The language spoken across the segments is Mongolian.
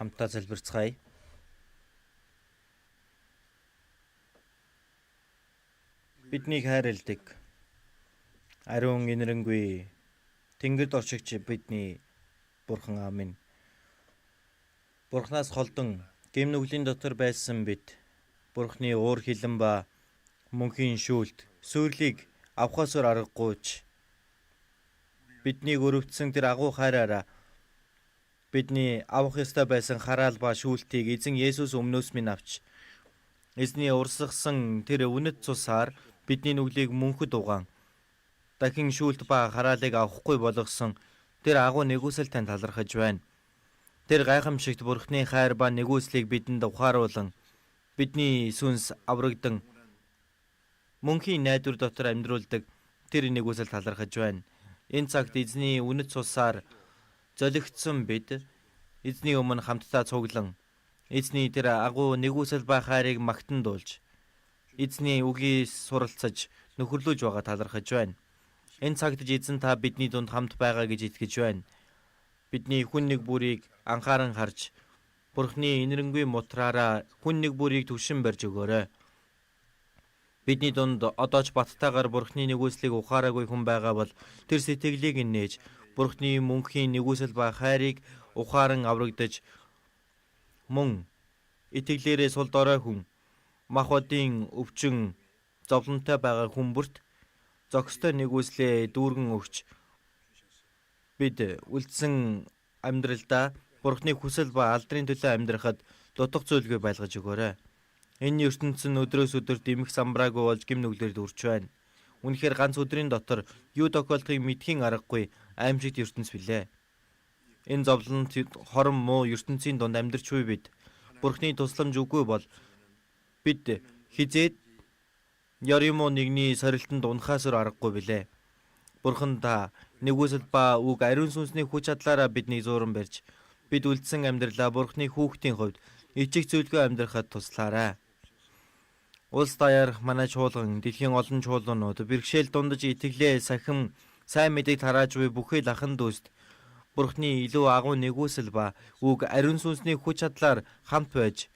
Хамтдаа залбирцгаая. Биднийг хайрладаг ариун инэрэнгүй Тэнгэрд оршигч бидний Бурхан аав минь. Бурханаас холдон гэм нүглийн дотор байсан бид Бурханы уур хилэн ба мөнхийн шүүлт сүрлийг авахасаар аргагүйч биднийг өрөвдсөн тэр агуу хайраараа бидний авах ёстой байсан хараал ба шүүлтийг эзэн Есүс өмнөөс минь авч эзний урсгасан тэр үнэт цусаар бидний нүглийг мөнхөд угаан дахин шүүлт ба хараалыг авахгүй болгосон тэр агуу нэгүсэл тань талархаж байна. Тэр гайхамшигт Бурхны хайр ба нэгүслийг бидэнд ухааруулан бидний сүнс аврагдан мөнхийн найдвар дотор амьдруулдаг тэр нэгүсэл талархаж байна. Энэ цагт эзний үнэт цусаар золигдсон бид эзний өмнө хамтдаа цуглан эзний тэр агуу нэгүсэл ба хайрыг магтандуулж эзний үгийг суралцаж нөхөрлөж байгаа талархаж байна. Энэ цагт эзэн та бидний дунд хамт байгаа гэж итгэж байна. Бидний хүн нэг бүрийг анхааран харж Бурхны инэрэнгүй мутраараа хүн нэг бүрийг түшин барьж өгөөрэй. Бидний дунд одоо ч баттайгаар Бурхны нэгүслийг ухаараагүй хүн байгаа бол тэр сэтгэлийг нээж Бурхны мөнхийн нэгүсэл ба хайрыг ухаан аврагдаж мөн итгэлээрээ сул дорой хүн махбодын өвчин зовлонтой байгаа хүмүүрт зохистой нэгүслээ дүүргэн өгч бид үлдсэн амьдралдаа Бурхны хүсэл ба алдрын төлөө амьдрахад дутх зүйлгүй байлгаж өгөөрэй. Энэ ертөнцийн өдрөөс өдөр дэмэх самбраагүй болж гим нүглэр дүрч байна. Үнэхээр ганц өдрийн дотор юу тохиолдохыг мэдхийн аргагүй аимшигт ертөнц билээ. Энэ зовлонт хорон муу ертөнцийн дунд амьдарч буй бид Бурхны тусламж үгүй бол бид хизээд Яримо нэгний сорилтонд унахаасаар аргагүй билээ. Бурхан та нэгүсэл ба үг ариун сүнсний хүч чадлаараа биднийг зууран барьж бид үлдсэн амьдралаа Бурхны хүүхдийн хувьд ичиг зүйлгүй амьдрахад туслаарай. Улс даяарх манай чуулган дэлхийн олон чуулганууд бэрхшээл дундаж итгэлээ сахим сайн мэдээг тарааж буй бүхэл ахын дүүст Бурхны илүү агуу нэгүсэл ба үг ариун сүнсний хүч чадлаар хамт байж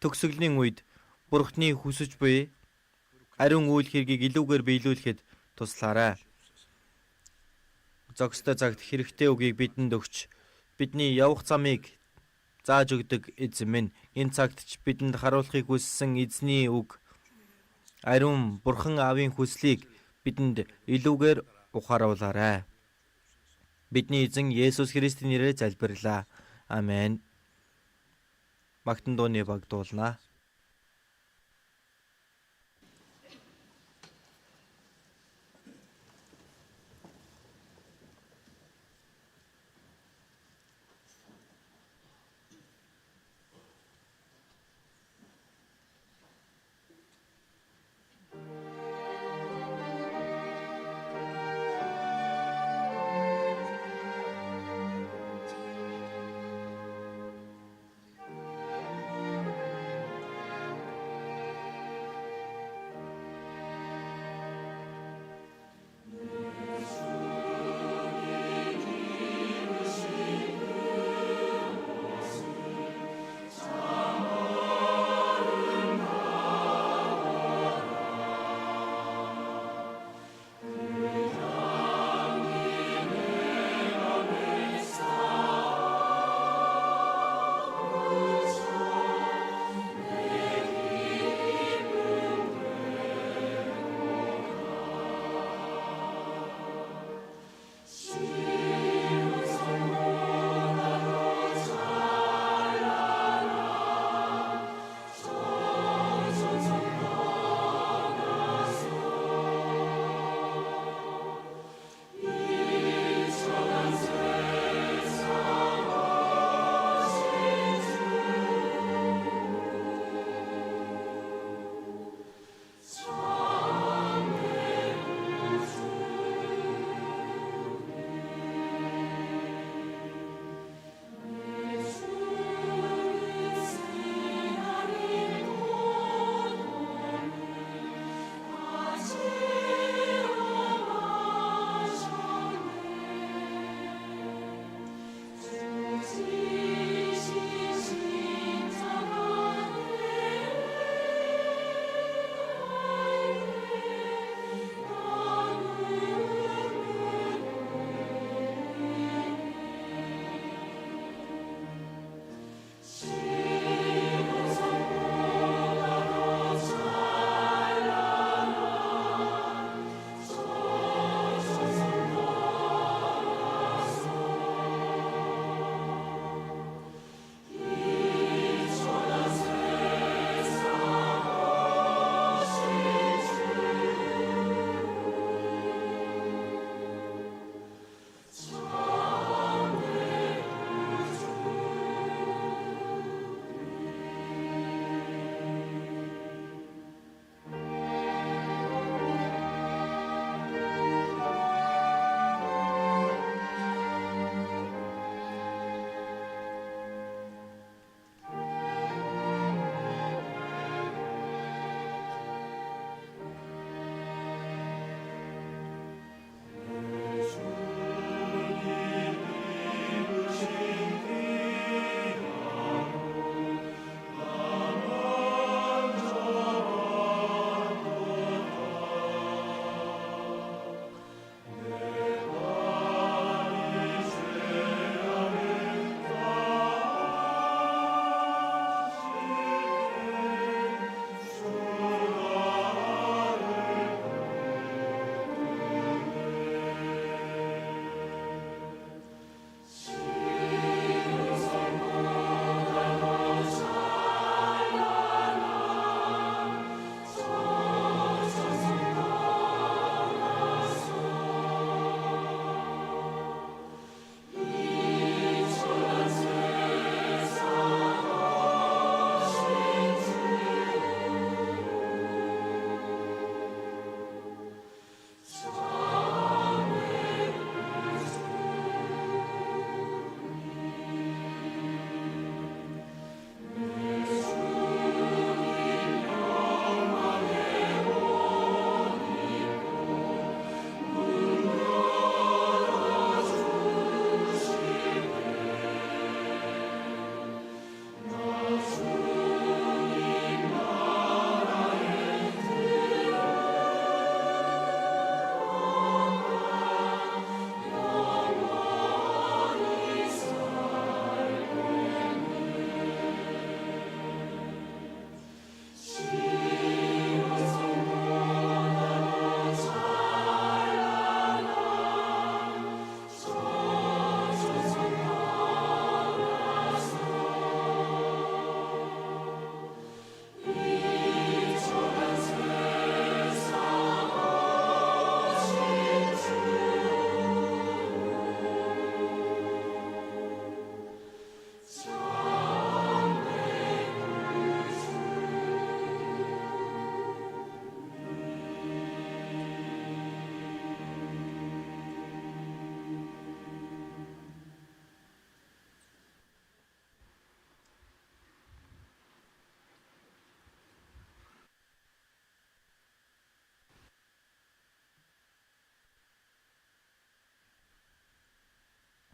төгсгөлийн үед Бурхны хүсэж буй ариун үйл хэргийг илүүгээр биелүүлэхэд туслаарай. Зохистой цагт хэрэгтэй үгийг бидэнд өгч бидний явах замыг зааж өгдөг эзэн минь, энэ цагт ч бидэнд харуулахыг хүссэн эзний үг ариун Бурхан аавын хүслийг бидэнд илүүгээр ухааруулаарай. Бидний эзэн Есүс Христийн нэрээр залбирлаа. Амен. Магтан дууны баг дуулнаа.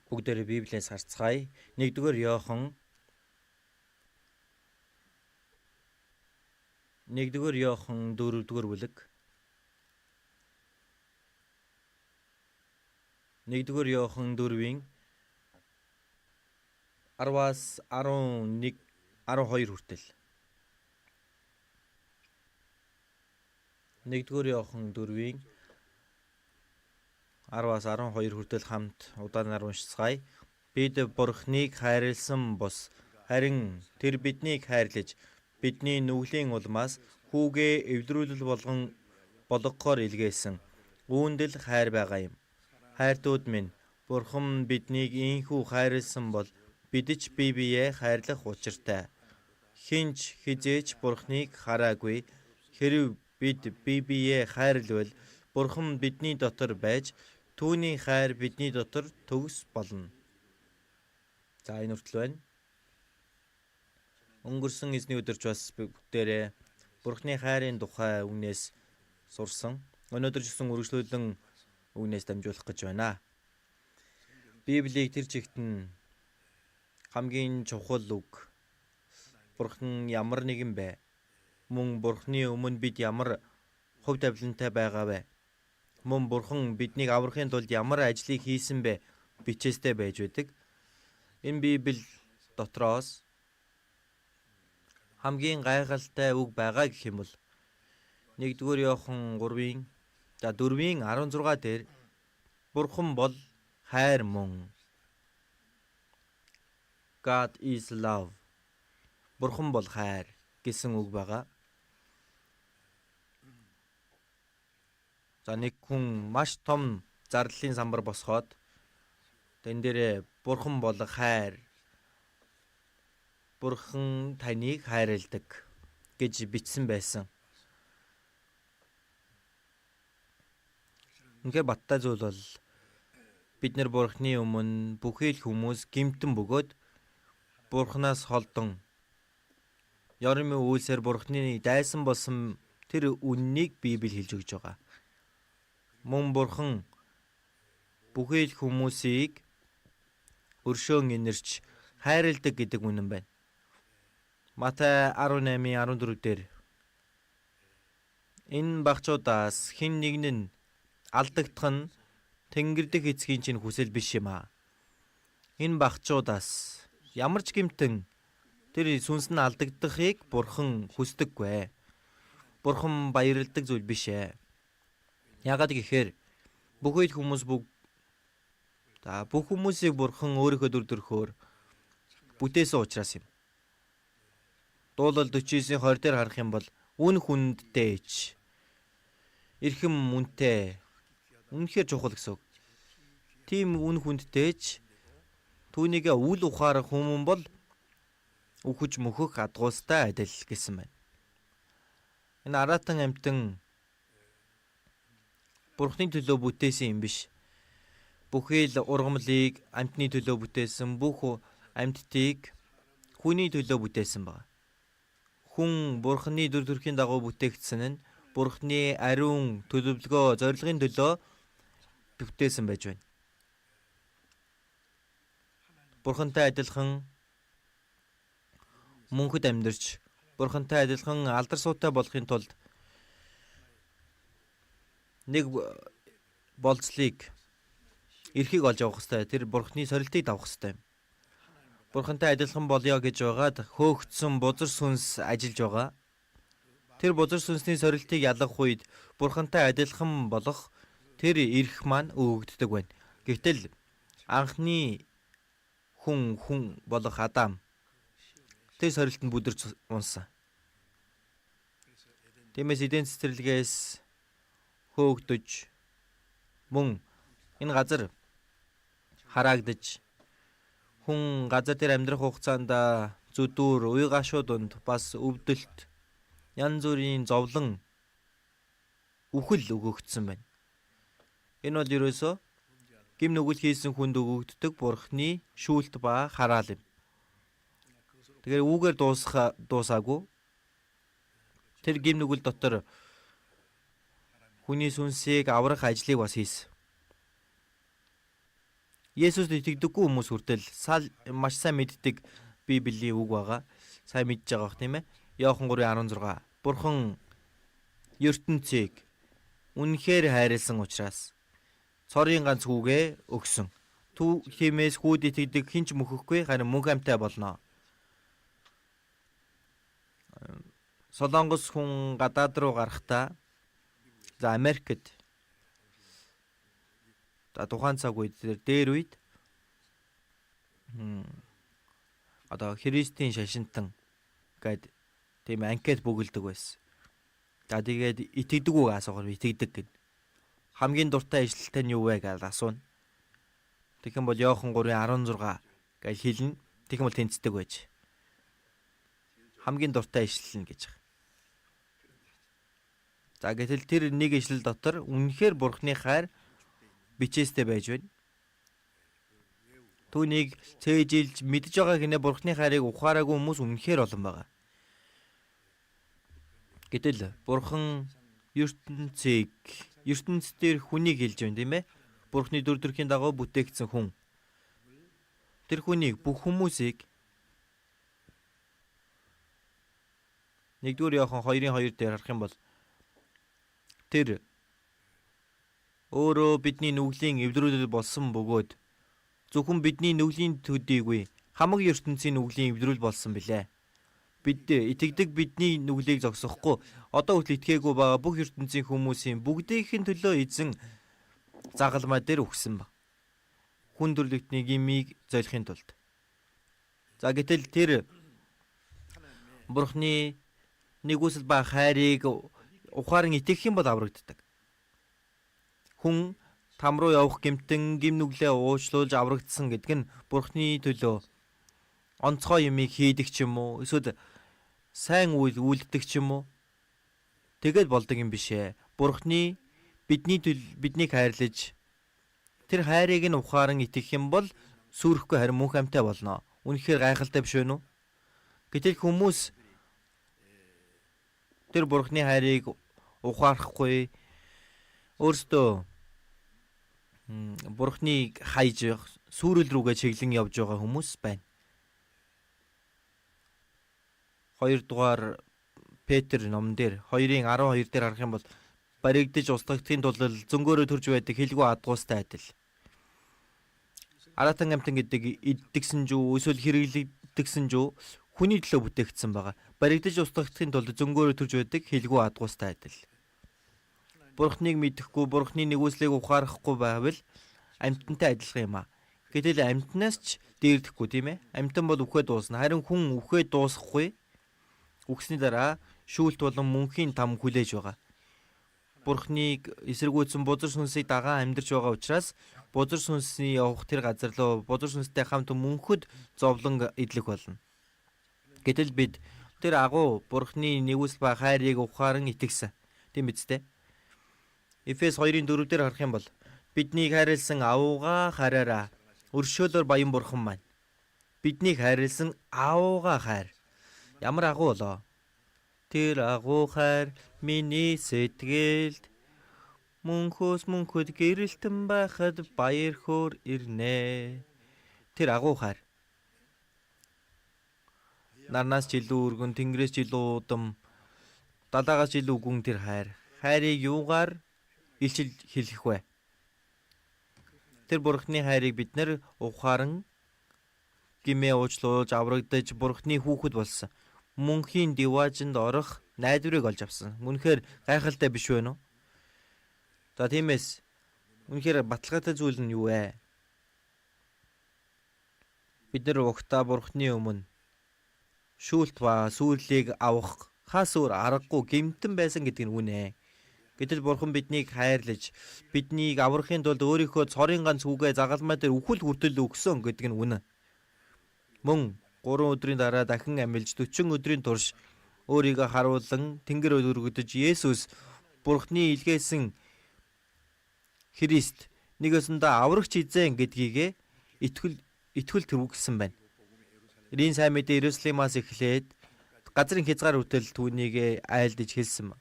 Бүгдээрээ Библиэс харцгаая. 1-р Иохан 4-р бүлэг. 1-р Иохан 4-ийн 10-аас 11 12 хүртэл. 1-р Иохан 4-ийн 10-аас 12 хүртэл хамт удаанаар уншицгаая. Бид Бурхныг хайрлсан бус харин тэр биднийг хайрлаж бидний нүглийн улмаас хүүгээ эвдрүүлэл болгохоор илгээсэн. Үүнд л хайр байгаа юм. Хайртууд минь, Бурхан биднийг ийхүү хайрлсан бол бид ч бие биеэ хайрлах учиртай. Хинч хизээч Бурхныг хараагүй. Хэрэв бид бие биеэ хайрлвал Бурхан бидний дотор байж түүний хайр бидний дотор төгс болно. За энэ хүртэл байна. Өнгөрсөн эзний өдөрч бас бүгдээрээ Бурхны хайрын тухай үгнээс сурсан. Өнөөдөр ч гэсэн үргэлжлүүлэн үгнээс дамжуулах гэж байна. Библийг тэр чигт нь хамгийн чухал үг. Бурхан ямар нэгэн бэ? Мөн Бурхны өмнө бид ямар хувь тавилантай байгаа вэ? Мөн Бурхан биднийг аврахын тулд ямар ажлыг хийсэн бэ? Бичээстэй байж байдаг. Энэ Библи дотроос хамгийн гайхалтай үг байгаа гэх юм бол 1-р Иохан 4-ийн 16 дээр Бурхан бол хайр мөн. God is love. Бурхан бол хайр гэсэн үг байгаа. За нэг хүн маш том зарлалын самбар босгоод тэн дээрээ Бурхан бол хайр. Бурхан таныг хайрладаг гэж бичсэн байсан. Үнэхээр баттай зүйл бол бид нар Бурханы өмнө бүхий л хүмүүс гэмтэн бөгөөд Бурханаас холдон ёрмын үйлсээр Бурханы дайсан болсон тэр үннийг Библи хэлж өгж байгаа. Мөн Бурхан бүхий л хүмүүсийг өршөөн инэрч хайрладаг гэдэг үнэн байна. Матай 18:14 дээр энэ багчуудаас хэн нэг нь алдагдах нь Тэнгэр дэх эцгийн чинь хүсэл биш юм аа. Энэ багчуудаас ямар ч гэмтэн тэр сүнс нь алдагдахыг Бурхан хүсдэггүй. Бурхан баярладаг зүйл биш ээ. Яагаад гэхээр бүхий л хүмүүс бүх хүмүүсийг Бурхан өөрийнхөө дүр төрхөөр бүтээсэн учраас юм. Дуулал 49:20 дээр харах юм бол үн хүндтэйч эрхэм үнэтэй үнэхээр чухал гэсэн үг. Тийм үн хүндтэйч түүнийг үл ухаарах хүмүүс бол үхэж мөхөх адгуустай адил гэсэн байна. Энэ аратан амьтан Бурхны төлөө бүтээсэн юм биш. Бүхий л ургамлыг амьтны төлөө бүтээсэн, бүх амьтдыг хүний төлөө бүтээсэн байна. Хүн Бурхны дүр төрхийн дагуу бүтээгдсэн нь Бурхны ариун төлөвлөгөө, зорилгын төлөө бүтээсэн байж байна. Бурхантай адилхан мөнхөд амьдарч, Бурхантай адилхан алдар суутай болохын тулд нэг болцлыг эрхийг олж авах хэрэгтэй. Тэр Бурхны сорилтыг давах хэрэгтэй. Бурхантай адилхан болёо гэж байгаад хөөгдсөн бузар сүнс ажиллаж байгаа. Тэр бузар сүнсний сорилтыг ялгах үед Бурхантай адилхан болох тэр эрх маань өгөгддөг байна. Гэвтэл анхны хүн болох Адам тэр сорилтанд бүдэрч унсан. Тиймээс эдийн цэцэрлэгээс хөөгдөж мөн энэ газар хараагдж хүн газар дээр амьдрах хугацаанд зүдүүр, уй гашууданд бас өвдөлт янз бүрийн зовлон үхэл өгөгдсөн байна. Энэ бол ерөөсөө гим нүгэл хийсэн хүнд өгөгддөг Бурхны шүүлт ба хараал юм. Тэгэхээр үүгээр дуусаагүй. Тэр гим нүгэл дотор хүний сүнсийг аврах ажлыг бас хийсэн. Есүст итгэдэггүй хүмүүс хүртэл маш сайн мэддэг Библийн үг байгаа. Сайн мэдж байгаа бох тийм ээ. Иохан 3:16. Бурхан ертөнцийг үнэхээр хайрлсан учраас цорын ганц хүүгээ өгсөн. Тиймээс хүүд итгэдэг хэн ч мөхөхгүй харин мөнх амьтаа болно. Солонгос хүн гадаад руу гарахдаа Америкт тухайн цаг үед дээр үед одоо Христийн шашинтан гэд тийм анкет бөглөдөг байсан. За тэгээд итгэдэг үү асуугаар итгэдэг гэд. Хамгийн дуртай ажилттай нь юу вэ гэж асууна. Тэгэх юм бол Иохан 3:16 гэж хэлнэ. Тэгэх юм бол тэнцдэг байж. Хамгийн дуртай ишлэл нь гэж. За гэтэл тэр нэг ишлэл дотор үнэхээр Бурхны хайр бичээстэй байж байна. Түүнийг цээжилж мэдж байгаа гинэ Бурхны хайрыг ухаараагүй хүмүүс үнэхээр олон байгаа. Гэтэл Бурхан ертөнцийн хүнийг хэлж байна тийм ээ. Бурхны дүр төрхийн дагуу бүтээгдсэн хүн. Тэр хүнийг бүх хүмүүсийг 1-р Иохан 2:2 дээр харах юм бол тэр өөрөө бидний нүглийн эвдрүүлэл болсон бөгөөд зөвхөн бидний нүглийн төдийгүй хамаг ертөнцийн нүглийн эвдрүүл болсон билээ. Бид итгэдэг бидний нүглийг зогсохгүй одоо хүртэл итгээгүй байгаа бүх ертөнцийн хүмүүсийн бүгдийнхэн төлөө эзэн загалмай дээр өгсөн ба. Хүн төрлөختний гмийг золихын тулд. За гэтэл тэр Бурхны нэгүсэл ба хайрыг ухаан итгэх юм бол аврагддаг. Хүн там руу явах гэмтэн гим нүглээ уучлуулж аврагдсан гэдэг нь Бурхны төлөө онцгой юмыг хийдэг ч юм уу эсвэл сайн үйл үлддэг ч юм уу тэгэл болдог юм биш ээ. Бурхны биднийг хайрлаж тэр хайрыг нь ухаан итгэх юм бол сүрхгүй харин мөнх амьтаа болно. Үнэхээр гайхалтай биш вэ нү? Гэтэл хүмүүс тэр Бурхны хайрыг ухаарахгүй өөрсдөө Бурхныг хайж сүрэл рүүгээ чиглэн явж байгаа хүмүүс байна. 2 дугаар Петр номон дээр 2:12 дээр харах юм бол баригдаж устгагдахын тулд зөнгөөрөө төрж байдаг хэлгүй адгуустай адил. Аратан амтан гэдэг иддэгсэн жүү эсвэл хэрэглэгдсэн жүү хүний төлөө бүтээгдсэн байгаа. Баригдаж устгагдахын тулд зөнгөөрөө төрж байдаг хэлгүй адгуустай адил. Бурхныг мэдэхгүй, Бурхны нэгүслийг ухаарахгүй байвал амьтантай адилхан юм аа. Гэтэл амьтнаас ч дээрдэхгүй тийм ээ. Амьтан бол үхээ дуусна. Харин хүн үхээ дуусахгүй. Үхсний дараа шүүлт болон мөнхийн там хүлээж байгаа. Бурхныг эсэргүүцэн бузар сүнсийг дагаа амьдарч байгаа учраас бузар сүнсний явах тэр газар руу бузар сүнстэй хамт мөнхөд зовлон идлэх болно. Гэтэл бид тэр агуу Бурхны нэгүсэл ба хайрыг ухаан итгэсэн. Тийм биз дээ? Эфес 2:4 дээр харах юм бол биднийг хайрлсан аавуугаа хайраараа өршөөлөөр баян Бурхан маань биднийг хайрлсан аавуугаа хайр. Ямар агуу болоо. Тэр агуу хайр миний сэтгэлд мөнхөд гэрэлтэн байхад баяр хөөр ирнэ. Тэр агуу хайр. Нарнаас ч илүү өргөн, тэнгэрээс ч илүү удам, далаагаас ч илүү гүн тэр хайр. Хайрыг юугаар илчил хэлэх вэ? Тэр Бурхны хайрыг бид нар ухаан гимээ уучлуулж аврагдаж Бурхны хүүхэд болсон. Мөнхийн диваажинд орох найдварыг олж авсан. Үнэхээр гайхалтай биш вэ нөө? За тиймээс үнэхээр баталгаатай зүйл нь юу вэ? Бид нар угтаа Бурхны өмнө шүүлт ба сүрлийг авах хас өөр аргагүй гэмтэн байсан гэдэг нь үнэ. Гэтэл Бурхан биднийг хайрлаж, биднийг аврахын тулд өөрийнхөө цорын ганц хүүгээ загалмай дээр үхэл хүртэл өгсөн гэдэг нь үнэ. Мөн 3 өдрийн дараа дахин амилж 40 өдрийн турш өөрийгөө харуулan тэнгэр өргөдөж Есүс Бурханы илгээсэн Христ нэг өсөндөө аврагч эзэн гэдгийг итгэл төрүүлсэн байна. Рийн сайн мэдээ Иерусалимаас эхлээд газрын хязгаар хүртэл түүнийг айлдж хэлсэн.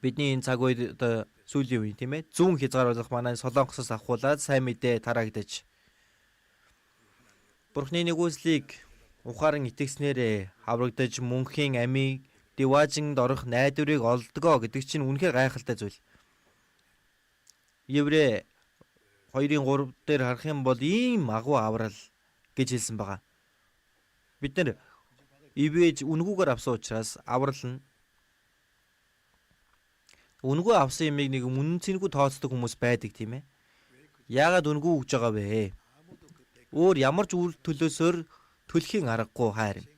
Бидний энэ цаг үед Сүүлийн үе тийм ээ. Зүүн хязгааруулах манай Солонгосоос авахуулаад сайн мэдээ тараагдаж Бурхны нэгүслийг ухаан итгэснээрээ аврагдаж мөнхийн амийг диваажинд орох найдварыг олдгоо гэдэг чинь үнэхээр гайхалтай зүйл. Еврэ 2:3 дээр харах юм бол ийм агуу аврал гэж хэлсэн байгаа. Бид нар ивэж үнгүүгээр авсан учраас аврал нь үнгүү авсан юмыг нэг үнцэнгүй тооцдог хүмүүс байдаг тийм ээ. Яагаад үнгүү өгж байгаа вэ? Өөр ямар ч үр төлөөсөөр төлөхийн аргагүй хайрна.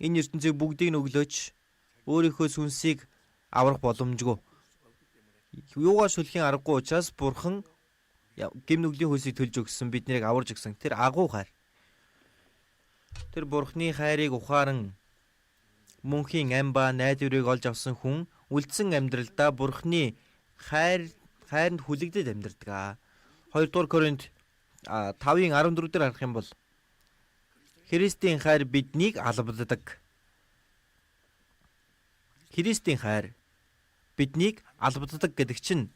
Энэ ертөнцийг бүгдийг өглөөч өөрийнхөө сүнсийг аврах боломжгүй. Юугаар шүлхийн аргагүй учраас Бурхан гэм нүглийн хөлсийг төлж өгсөн биднийг аварж өгсөн. Тэр агуу хайр. Тэр Бурхны хайрыг ухаан мөнхийн ам ба найдварыг олж авсан хүн үлдсэн амьдралдаа Бурхны хайранд хүлэгдэж амьдардаг. 2 дугаар Коринт 5:14 дээр харах юм бол Христийн хайр биднийг албаддаг. Христийн хайр биднийг албаддаг гэдэг чинь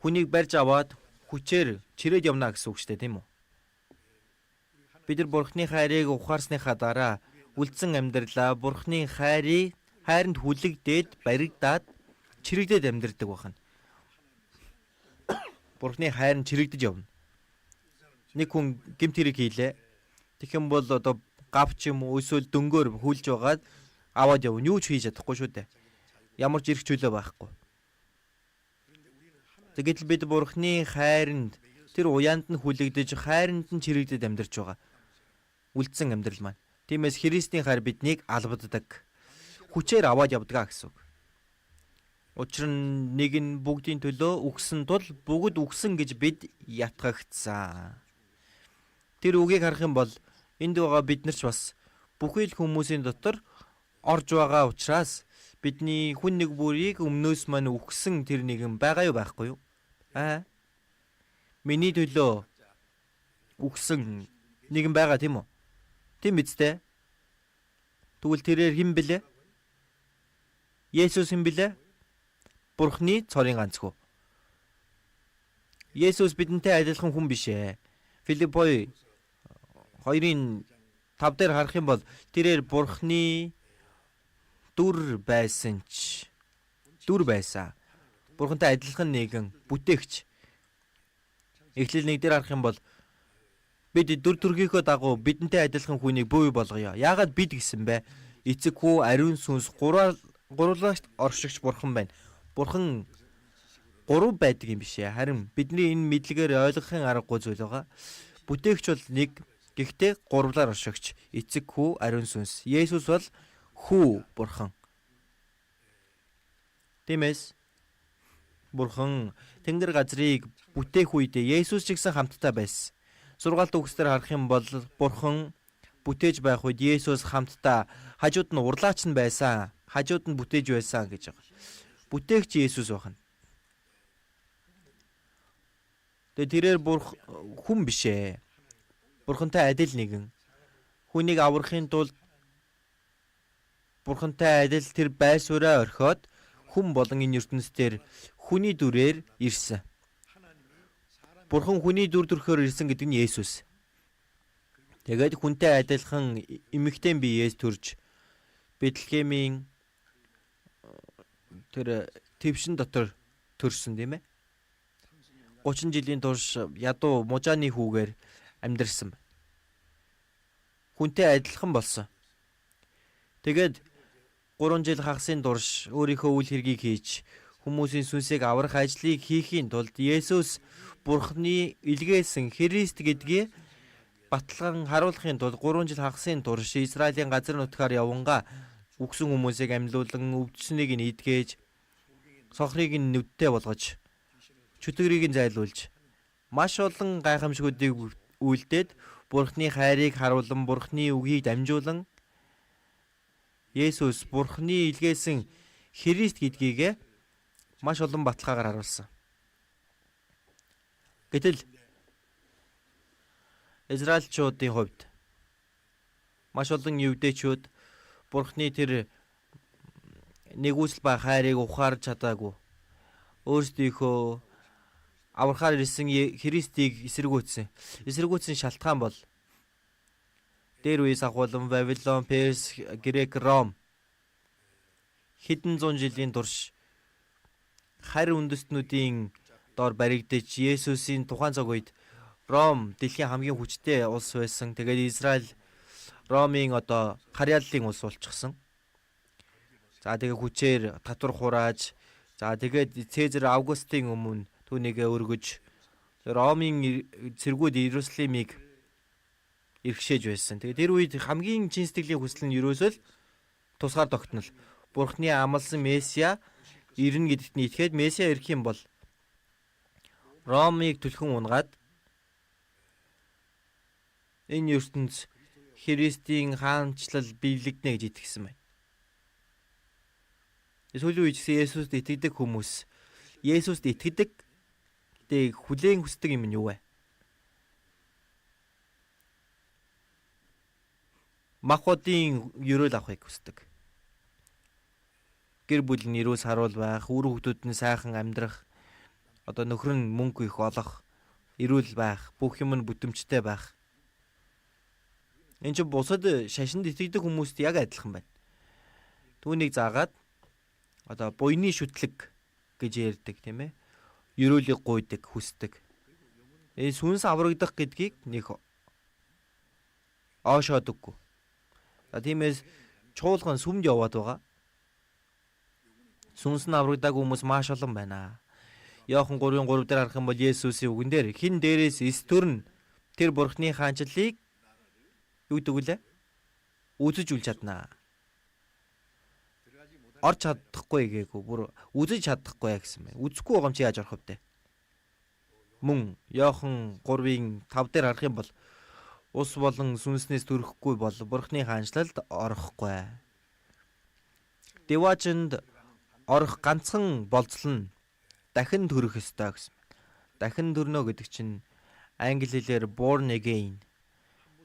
хүнийг барьж аваад хүчээр чирээд явна гэсэн үг шүү дээ, тийм үү? Бид нар Бурхны хайрыг ухаарсныхаа дараа үлдсэн амьдралаа Бурхны хайранд хүлэгдээд баригдаад чирэгдээд амьдардаг байна. Бурхны хайр нь чирэгдэж явна. Нэг хүн гэмт хэрэг хийлээ. Тэгэх юм бол одоо гавч юм уу эсвэл дөнгөөр хүлж байгаад аваад явна. Юу ч хийж чадахгүй шүү дээ. Ямар ч эрх чөлөө байхгүй. Тэгэхдээ бид Бурхны хайранд тэр уяанд нь хүлэгдэж хайранд нь чирэгдээд амьдарч байгаа. Үлдсэн амьдрал маань. Тиймээс Христийн хайр биднийг албаддаг. Хүчээр аваад явдаг гэсэн үг. Учир нь нэг нь бүгдийн төлөө үгсэн тул бүгд үгсэн гэж бид ятгагдсан. Тэр үгийг харах юм бол энд байгаа бид нар ч бас бүхий л хүмүүсийн дотор орж байгаа учраас бидний хүн нэг бүрийг өмнөөс маань үгсэн тэр нэгэн байгаа юу байхгүй юу? Миний төлөө үгсэн нэгэн байгаа тийм үү? Тийм биз дээ. Тэгвэл тэрээр хэн блэ? Есүс хэн блэ? Бурхны цорын ганц хүү. Есүс бидэнтэй адилхан хүн биш ээ. Филиппой 2:5 дээр харах юм бол тэрээр Бурхны дүр байсан. Бурхантай адилхан нэгэн бүтээгч. Эхлэл 1 дээр харах юм бол бид дүр төрхийнхөө дагуу бидэнтэй адилхан хүнийг бий болгоё. Яагаад бид гэсэн бэ? Эцэг хүү, ариун сүнс гурлаач оршигч Бурхан байна. Бурхан гурав байдаг юм биш ээ. Харин бидний энэ мэдлэгээр ойлгохын аргагүй зүйл байгаа. Бүтээгч бол нэг, гэхдээ гурвлаар оршигч. Эцэг хүү, ариун сүнс. Есүс бол хүү Бурхан. Тиймээс Бурхан тэнгэр газрыг бүтээх үедээ Есүс ч гэсэн хамтдаа байсан. Сургаалт үгсээр харах юм бол Бурхан бүтээж байх үед Есүс хамтдаа хажууд нь урлаач нь байсан. Хажууд нь бүтээж байсан гэж байгаа. Бүтээгч Есүс байна. Тэгээ тэрээр хүн биш ээ. Бурхантай адил нэгэн. Хүнийг аврахын тулд Бурхантай адил тэр байсураа орхиод хүн болон энэ ертөнцийн хүний дүрээр ирсэн. Бурхан хүний дүр төрхөөр ирсэн гэдэг нь Есүс. Тэгээд хүнтэй адилхан эмэгтэй биеэс төрж Бэтлехемийн тэр твшин дотор төрсөн тийм ээ. 30 жилийн турш ядуу мужааны хүүгээр амьдарсан. Хүнтэй адилхан болсон. Тэгээд 3 жил хагасын турш өөрийнхөө үйл хэргийг хийж хүмүүсийн сүнсийг аврах ажлыг хийхийн тулд Есүс Бурхны илгээсэн Христ гэдгийг баталган харуулахын тулд 3 жил хагасын турш Израилийн газар нутгаар явангаа үгсэн хүмүүсийг амьлуулан өвдсөнийг нь идгээж сохрыг нь нүдтэй болгож чөтгөрийг нь зайлуулж маш олон гайхамшгуудыг үйлдээд Бурхны хайрыг харуулan Бурхны үгийг дамжуулан Есүс Бурхны илгээсэн Христ гэдгийг маш олон баталгаагаар харуулсан. Гэтэл Израильчуудын хувьд маш олон евдээчүүд Бурхны тэр нэгүсэл ба хайрыг ухаарч чадаагүй. өөрсдийнхөө аврахаар ирсэн Христийг эсэргүүцсэн шалтгаан бол дээр үеэс ахуулан Вавилон, Перс, Грек, Ром хэдэн зуун жилийн турш харь үндэстнүүдийн доор баригдаж Есүсийн тухайн цаг үед Ром дэлхийн хамгийн хүчтэй улс байсан. Тэгээд Израиль Ромын харьяаллын улс болчихсон. За тэгээд хүчээр татвар хурааж, за тэгээд Цэзар Августын өмнө түүнийгээ өргөж Ромын цэргүүд Иерусалимыг эрхшээж байсан. Тэгээд тэр үед хамгийн чин сэтгэлийн хүсэл нь ерөөсөө тусгаар тогтнол. Бурхны амласан Месиа ирнэ гэдэгт нь итгээд Месиа ирэх юм бол Ромыг түлхэн унгаад энэ ертөнц Христийн хаанчлал биелэгдэнэ гэж итгэсэн байна. Сүүлийн үед Есүст итгэдэг хүмүүс Есүст итгэдэг гэдэг хүлээн хүсдэг юм нь юу вэ? Махбодын ерөөл авахыг хүсдэг. Гэр бүл нь эрүүл саруул байх, үр хүүхдүүд нь сайхан амьдрах, нөхөр нь мөнгө их олох, эрүүл байх, бүх юм нь бүтэмжтэй байх. Энэ чинь бусад шашинд итгэдэг хүмүүст яг адилхан байна. Түүнийг заагаад буйны шүтлэг гэж ярьдаг, тийм ээ. Ерөөлийг гуйдаг, хүсдэг. Сүнс аврагдах гэдгийг нэг оошоодөггүй. Тиймээс чуулган сүмд яваад байгаа. Сүнс нь аврагдаагүй хүмүүс маш олон байна. Иохан 3:3 дээр харах юм бол Есүсийн үгэн дээр хин дээрээс эс төрн тэр Бурхны хаанчлалыг юу гэдэг вүлээ? Үзэж үл чаднаа. Орж чадахгүй гээгүй, бүр үзэж чадахгүй гэсэн байна. Үзэхгүй байгаа юм чи яаж орох вэ? Мөн Иохан 3:5 дээр харах юм бол ус болон сүнснээс төрөхгүй бол Бурхны хаанчлалд орохгүй. Деважинд орох ганцхан болцол нь дахин төрөх ёстой гэсэн. Дахин төрнө гэдэг чинь англи хэлээр born again.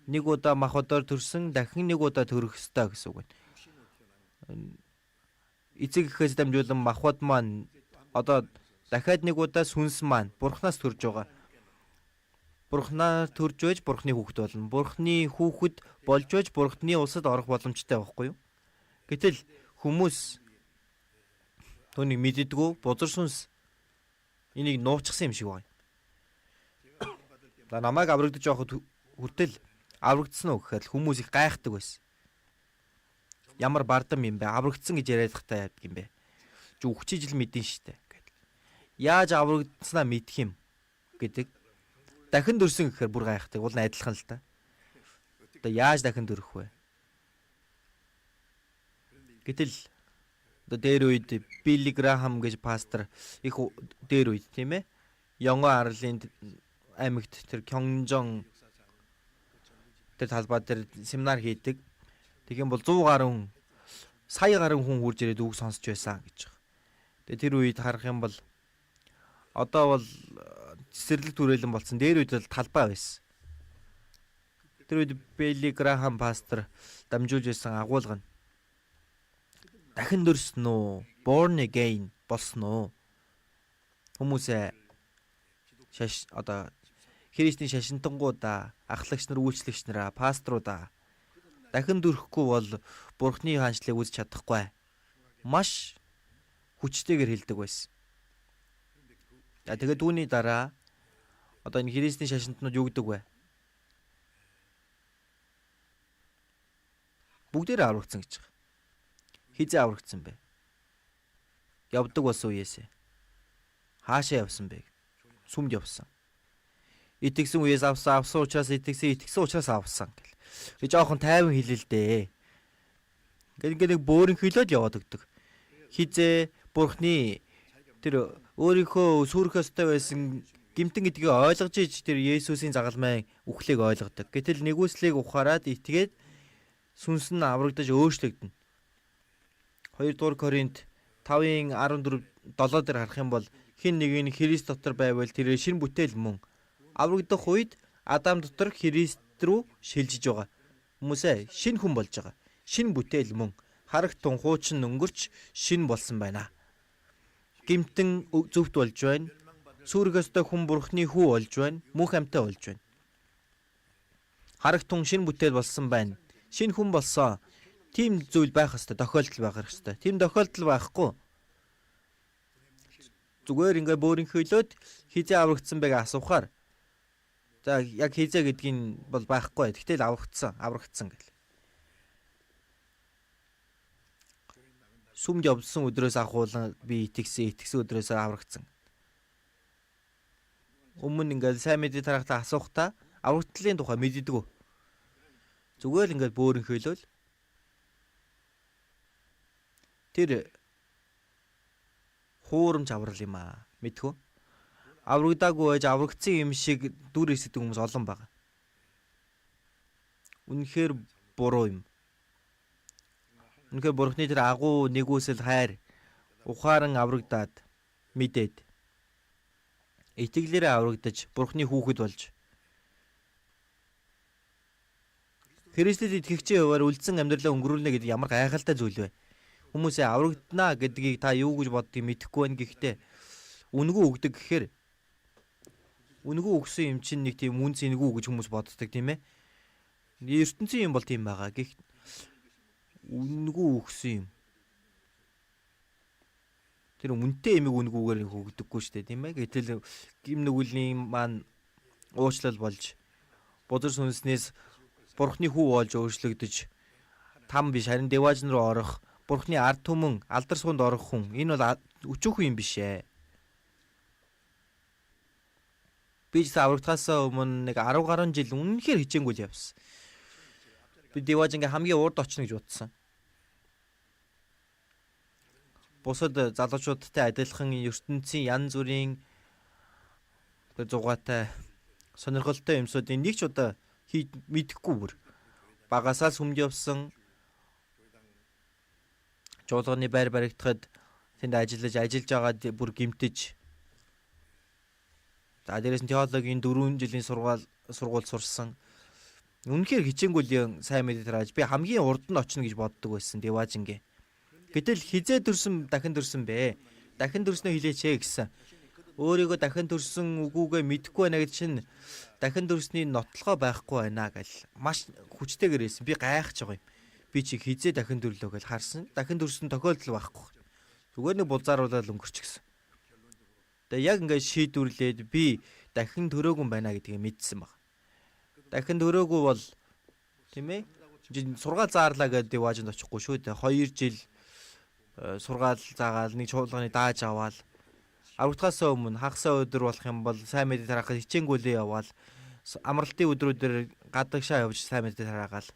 Нэг удаа махбодоор төрсөн, дахин нэг удаа төрөх ёстой гэсэн үг байна. Эцэг эхээс дамжуулан махбод маань дахиад нэг удаа сүнс маань Бурханаас төрж байгаа. Бурханаар төрж байж Бурхны хүүхэд болно. Бурхны хүүхэд болж байж Бурхны улсад орох боломжтой байхгүй юу? Гэтэл хүмүүс түүнийг мэддэггүй, бузар сүнс энийг нууцсан юм шиг байна. Намайг аврагдаж явахд хүртэл аврагдсан уу гэхэд хүмүүс их гайхдаг байсан. Ямар бардам юм бэ? Аврагдсан гэж яриад тахтай яадаг юм бэ? Чи үхчиж л мэдэн штэ гэдэг. Яаж аврагдсанаа мэдх юм гэдэг. Дахин төрсөн гэхээр бүр гайхдаг. Уул нь адилхан л та. Яаж дахин төрөх вэ? Гэтэл дээр үед Билли Грахам гэж пастор их дээр үед тийм ээ. Янгон арлын аймагт тэр Кёнжон тэр талбай дээр семинар хийдэг. Тэгэх юм бол 100 гаруй сая гаруй хүн хурж ирээд үг сонсч байсан гэж байна. Тэгээ тэр үед харах юм бол одоо бол цэцэрлэг түрээлэн болсон. Дээр үед бол талбай байсан. Тэр үед Билли Грахам пастор дамжуулж байсан агуулга нь дахин төрсөн үү? Born again болсон уу? Хүмүүсээ Христийн шашинтангуудаа, ахлагч нар, үйлчлэгч нараа, пасторудаа дахин төрөхгүй бол Бурхны хаанчлалыг үзэж чадахгүй. Маш хүчтэйгээр хэлдэг байсан. Тэгээд түүний дараа энэ Христийн шашинтнууд юу гэдэг вэ? Бүгдээрээ аврагдсан гэж байна. Хизээ аврагдсан бэ? Явдаг болсон үеэсээ. Хаашаа явсан бэ? Сүмд явсан. Итгэсэн үеэс авсан учраас итгэсэн учраас авсан гэл. Жоохон тайван хэлэл дээ. Ингээд нэг бөөрийн хилээд яваад өгдөг. Хизээ Бурхны тэр өөрийнхөө сүрэх ёстой байсан гэмтэн гэдгийг ойлгож иж тэр Есүсийн загалмай үхлийг ойлгодог. Гэтэл нэгүслийг ухаарад итгээд сүнс нь аврагдаж өөрчлөгдөнө. 2 дугаар Коринт 5:14-7 дээр харах юм бол хэн нэг нь Христ дотор байвал тэр шинэ бүтээл мөн. Аврагдах үед Адам дотор Христ рүү шилжиж байгаа. Хүмүүсээ шинэ хүн болж байгаа. Шинэ бүтээл мөн. Харагтун хуучин өнгөрч шинэ болсон байна. гимтэн зөвхт болж байна. Сүрэг ёстой хүн Бурхны хүү болж байна. Мөнх амьтаа болж байна. Харагтун шинэ бүтээл болсон байна. Шинэ хүн болсон. Тийм зүйл байх ёстой, тохиолдол байх ёстой. Тийм тохиолдол байхгүй. Зүгээр ингээ бөөрийн хөлөөд хизээ аврагдсан байг асуухаар. За яг хизээ гэдгийг бол байхгүй. Тэгтэл аврагдсан гэл. Сүмд явсан өдрөөс ахуулан би итгэсэн өдрөөс аврагдсан. Өмнө ингээл сайн мэдээ тарахтаа асуухтаа аврагдлын тухай мэддэггүй. Зүгээр л ингээл бөөрийн хөлөөл тэр хуурамч аврал юм аа. Мэдхүү? Аврагдаагүй байж аврагдсан юм шиг дүр эсдэг хүмүүс олон байгаа. Үнэхээр буруу юм. Үнэхээр Бурхны тэр агуу нэгүсэл хайр ухаан аврагдаад мэдээд итгэлээрээ аврагдаж Бурхны хүүхэд болж Христэд итгэгчийн хуваар үлдсэн амьдралаа өнгөрүүлнэ гэдэг ямар гайхалтай зүйл вэ? Хүмүүсээ аврагдана гэдгийг та юу гэж боддгийг мэдэхгүй байна. Гэхдээ үнгүү өгдөг гэхээр үнгүү өгсөн юм чинь нэг тийм үн цэнгүү гэж хүмүүс боддог тийм ээ. ертөнцийн юм бол тийм байгаа. Гэх үнгүү өгсөн юм. Тэр үнэтэй эмиг үнгүүгээр хөгдөггүй шүү дээ, тийм ээ. Гэтэл гим нүгүлний маань уучлал болж бузар сүнснээс Бурхны хүү болж өөрчлөгдөж там биш харин деважн руу орох, Бурхны ард түмэн алдар суунд орох хүн. Энэ бол өчүүхэн юм биш ээ. Би ч аврагдахаас өмнө нэг 10 гаруй жил үнэнхээр хичээнгүйл явсан. Би деважнгийн хамгийн урд очно гэж бодсон. Бусад залуучуудтай адилхан ертөнцийн янз бүрийн зугаатай сонирхолтой юмсуудын нэг ч удаа мэдэхгүй бүр. Багасаа сүмд явсан. Жуулганы байр баригдахад тэнд ажиллаж байгаад бүр гимтэж. За дээрээс нь теологийн 4 жилийн сургууль сурсан. Үнэхээр хичээнгүйл сайн мэдээ тарааж би хамгийн урд нь очно гэж боддог байсан деважнгийн. Гэтэл хизээ төрсөн дахин төрсөн бэ. Дахин төрснөө хэлээч гэсэн. Өөрийгөө дахин төрсөн үгүйгээ мэдэхгүй байна гэж чинь дахин төрсний нотлохоо байхгүй байна гэл маш хүчтэйгээр хэлсэн. Би гайхаж байгаа юм. Би чи хизээ дахин төрлөө гэж харсан. Дахин төрсөн тохиолдол байхгүй. Зүгээр нэг булзааруулаад өнгөрч гисэн. Тэгээ яг ингээд шийдвэрлээд би дахин төрөөгүй байна гэдгийг мэдсэн баг. Дахин төрөөгүй бол тийм ээ. Сургаал заарлаа гэдэг важинд очихгүй шүү дээ. 2 жил сургаал заагаал нэг чуулганы дааж аваал. Аврагдахаас өмнө хагасаа өдөр болох юм бол сайн мэдээ тараахад хичээнгүйлээ яваал. Амралтын өдрүүдээр гадагшаа явж сайн мэдээ тараагаал.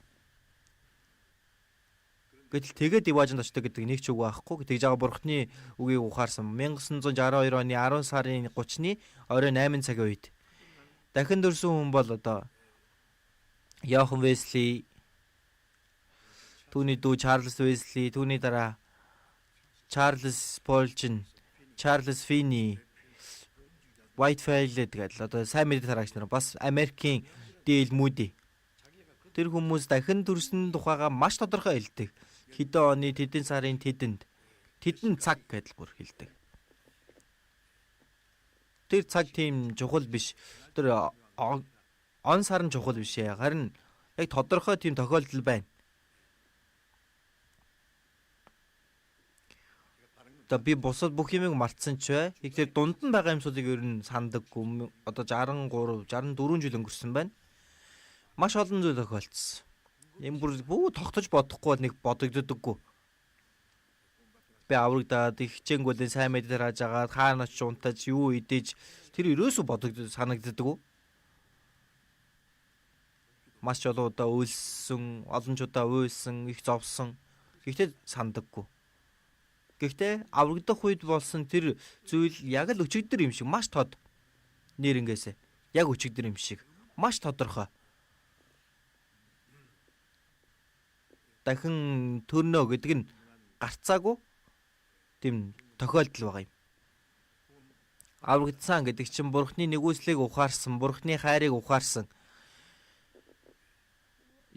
Гэтэл тэгээд деважнд очдог гэдэг нэг ч үг байхгүй. Тэгж байгаа Бурхны үгийг ухаарсан 1962 оны 10 сарын 30-ны орой 8 цагийн үед дахин төрсөн хүн бол одоо Йохан Весли, түүний дүү Чарльз Весли, түүний дараа Чарльз Сполжин, Чарльз Фини, Whitefield гэдэг одоо сайн мэдээ тараагч нар бас Америкийн Дэйл Муди. Тэр хүмүүс дахин төрсөн тухайга маш тодорхой хэлдэг. Хэдэн оны тэдэн сарын тэдэнд тэдэн цаг гэдэл бүр хэлдэг. Тэр цаг тийм чухал биш. Тэр он сарын чухал биш ээ. Харин яг тодорхой тийм тохиолдол байна. Одоо би бусад бүх юмыг мартсан ч бай. Тэгэхээр дунд нь байгаа юмсуудыг ер нь сандаггүй. Одоо 63, 64 жил өнгөрсөн байна. Маш олон зүйл тохиолдсон. Ийм бүр тогтож бодохгүй нэг бодогддоггүй. Би аврагдаад хичээнгүйлэн сайн мэдээ тарааж байгаа хаана очиж унтаж юу идэж тэр ерөөсөө санагддаггүй. Маш олон удаа үйлсэн, олон ч удаа уйлсан, их зовсон. Гэхдээ сандаггүй. Гэхдээ аврагдах үед болсон тэр зүйл яг л өчигдөр юм шиг маш тод нэрнгээсэ. Яг өчигдөр юм шиг маш тодорхой. Дахин төрнө гэдэг нь гарцаагүй тийм тохиолдол байгаа юм. Аврагдсан гэдэг чинь Бурхны нэгүслийг ухаарсан, Бурхны хайрыг ухаарсан.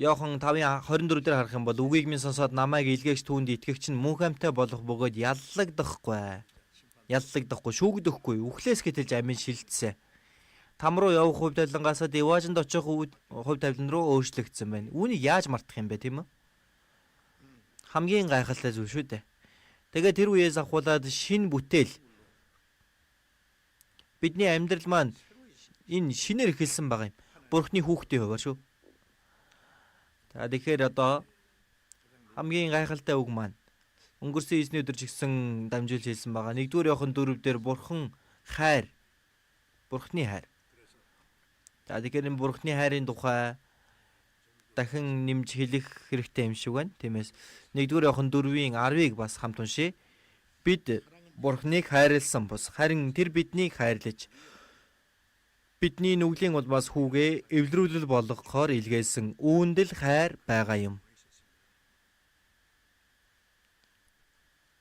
Йохан 5:24 дээр харах юм бол үгийг минь сонсоод намайг илгээгч түүнд итгэгч нь мөнх амьтаа болох бөгөөд яллагдахгүй. яллагдахгүй, шүүгдэхгүй, үхлээс гэтэлж амин шилжсэн. Там руу явах хувь тавилангаасаа Деважинд очих хувь тавилан руу өөрчлөгдсөн байна. Үүнийг яаж мартах юм бэ, тийм үү? Хамгийн гайхалтай зүйл шүү дээ. Тэгээд тэр үеэс ахуулаад шинэ бүтээл бидний амьдрал маань энэ шинээр эхэлсэн байгаа юм. Бурхны хүүхдийн хувьар шүү. За тэгэхээр одоо хамгийн гайхалтай үг маань өнгөрсөн эзний өдөр ч гэсэн дамжуулж хэлсэн байгаа. 1-р Иохан 4-дэр Бурхан хайр. Бурхны хайр. За тэгэхээр энэ Бурхны хайрын тухай дахин нэмж хэлэх хэрэгтэй юм шиг байна. Тиймээс 1-р Иохан 4-ийн 10-ыг бас хамт уншъя. Бид Бурхныг хайрлсан бус харин тэр биднийг хайрлаж бидний нүглийн улмаас хүүгээ эвлэрүүлэл болгохоор илгээсэн үүндэл хайр байгаа юм.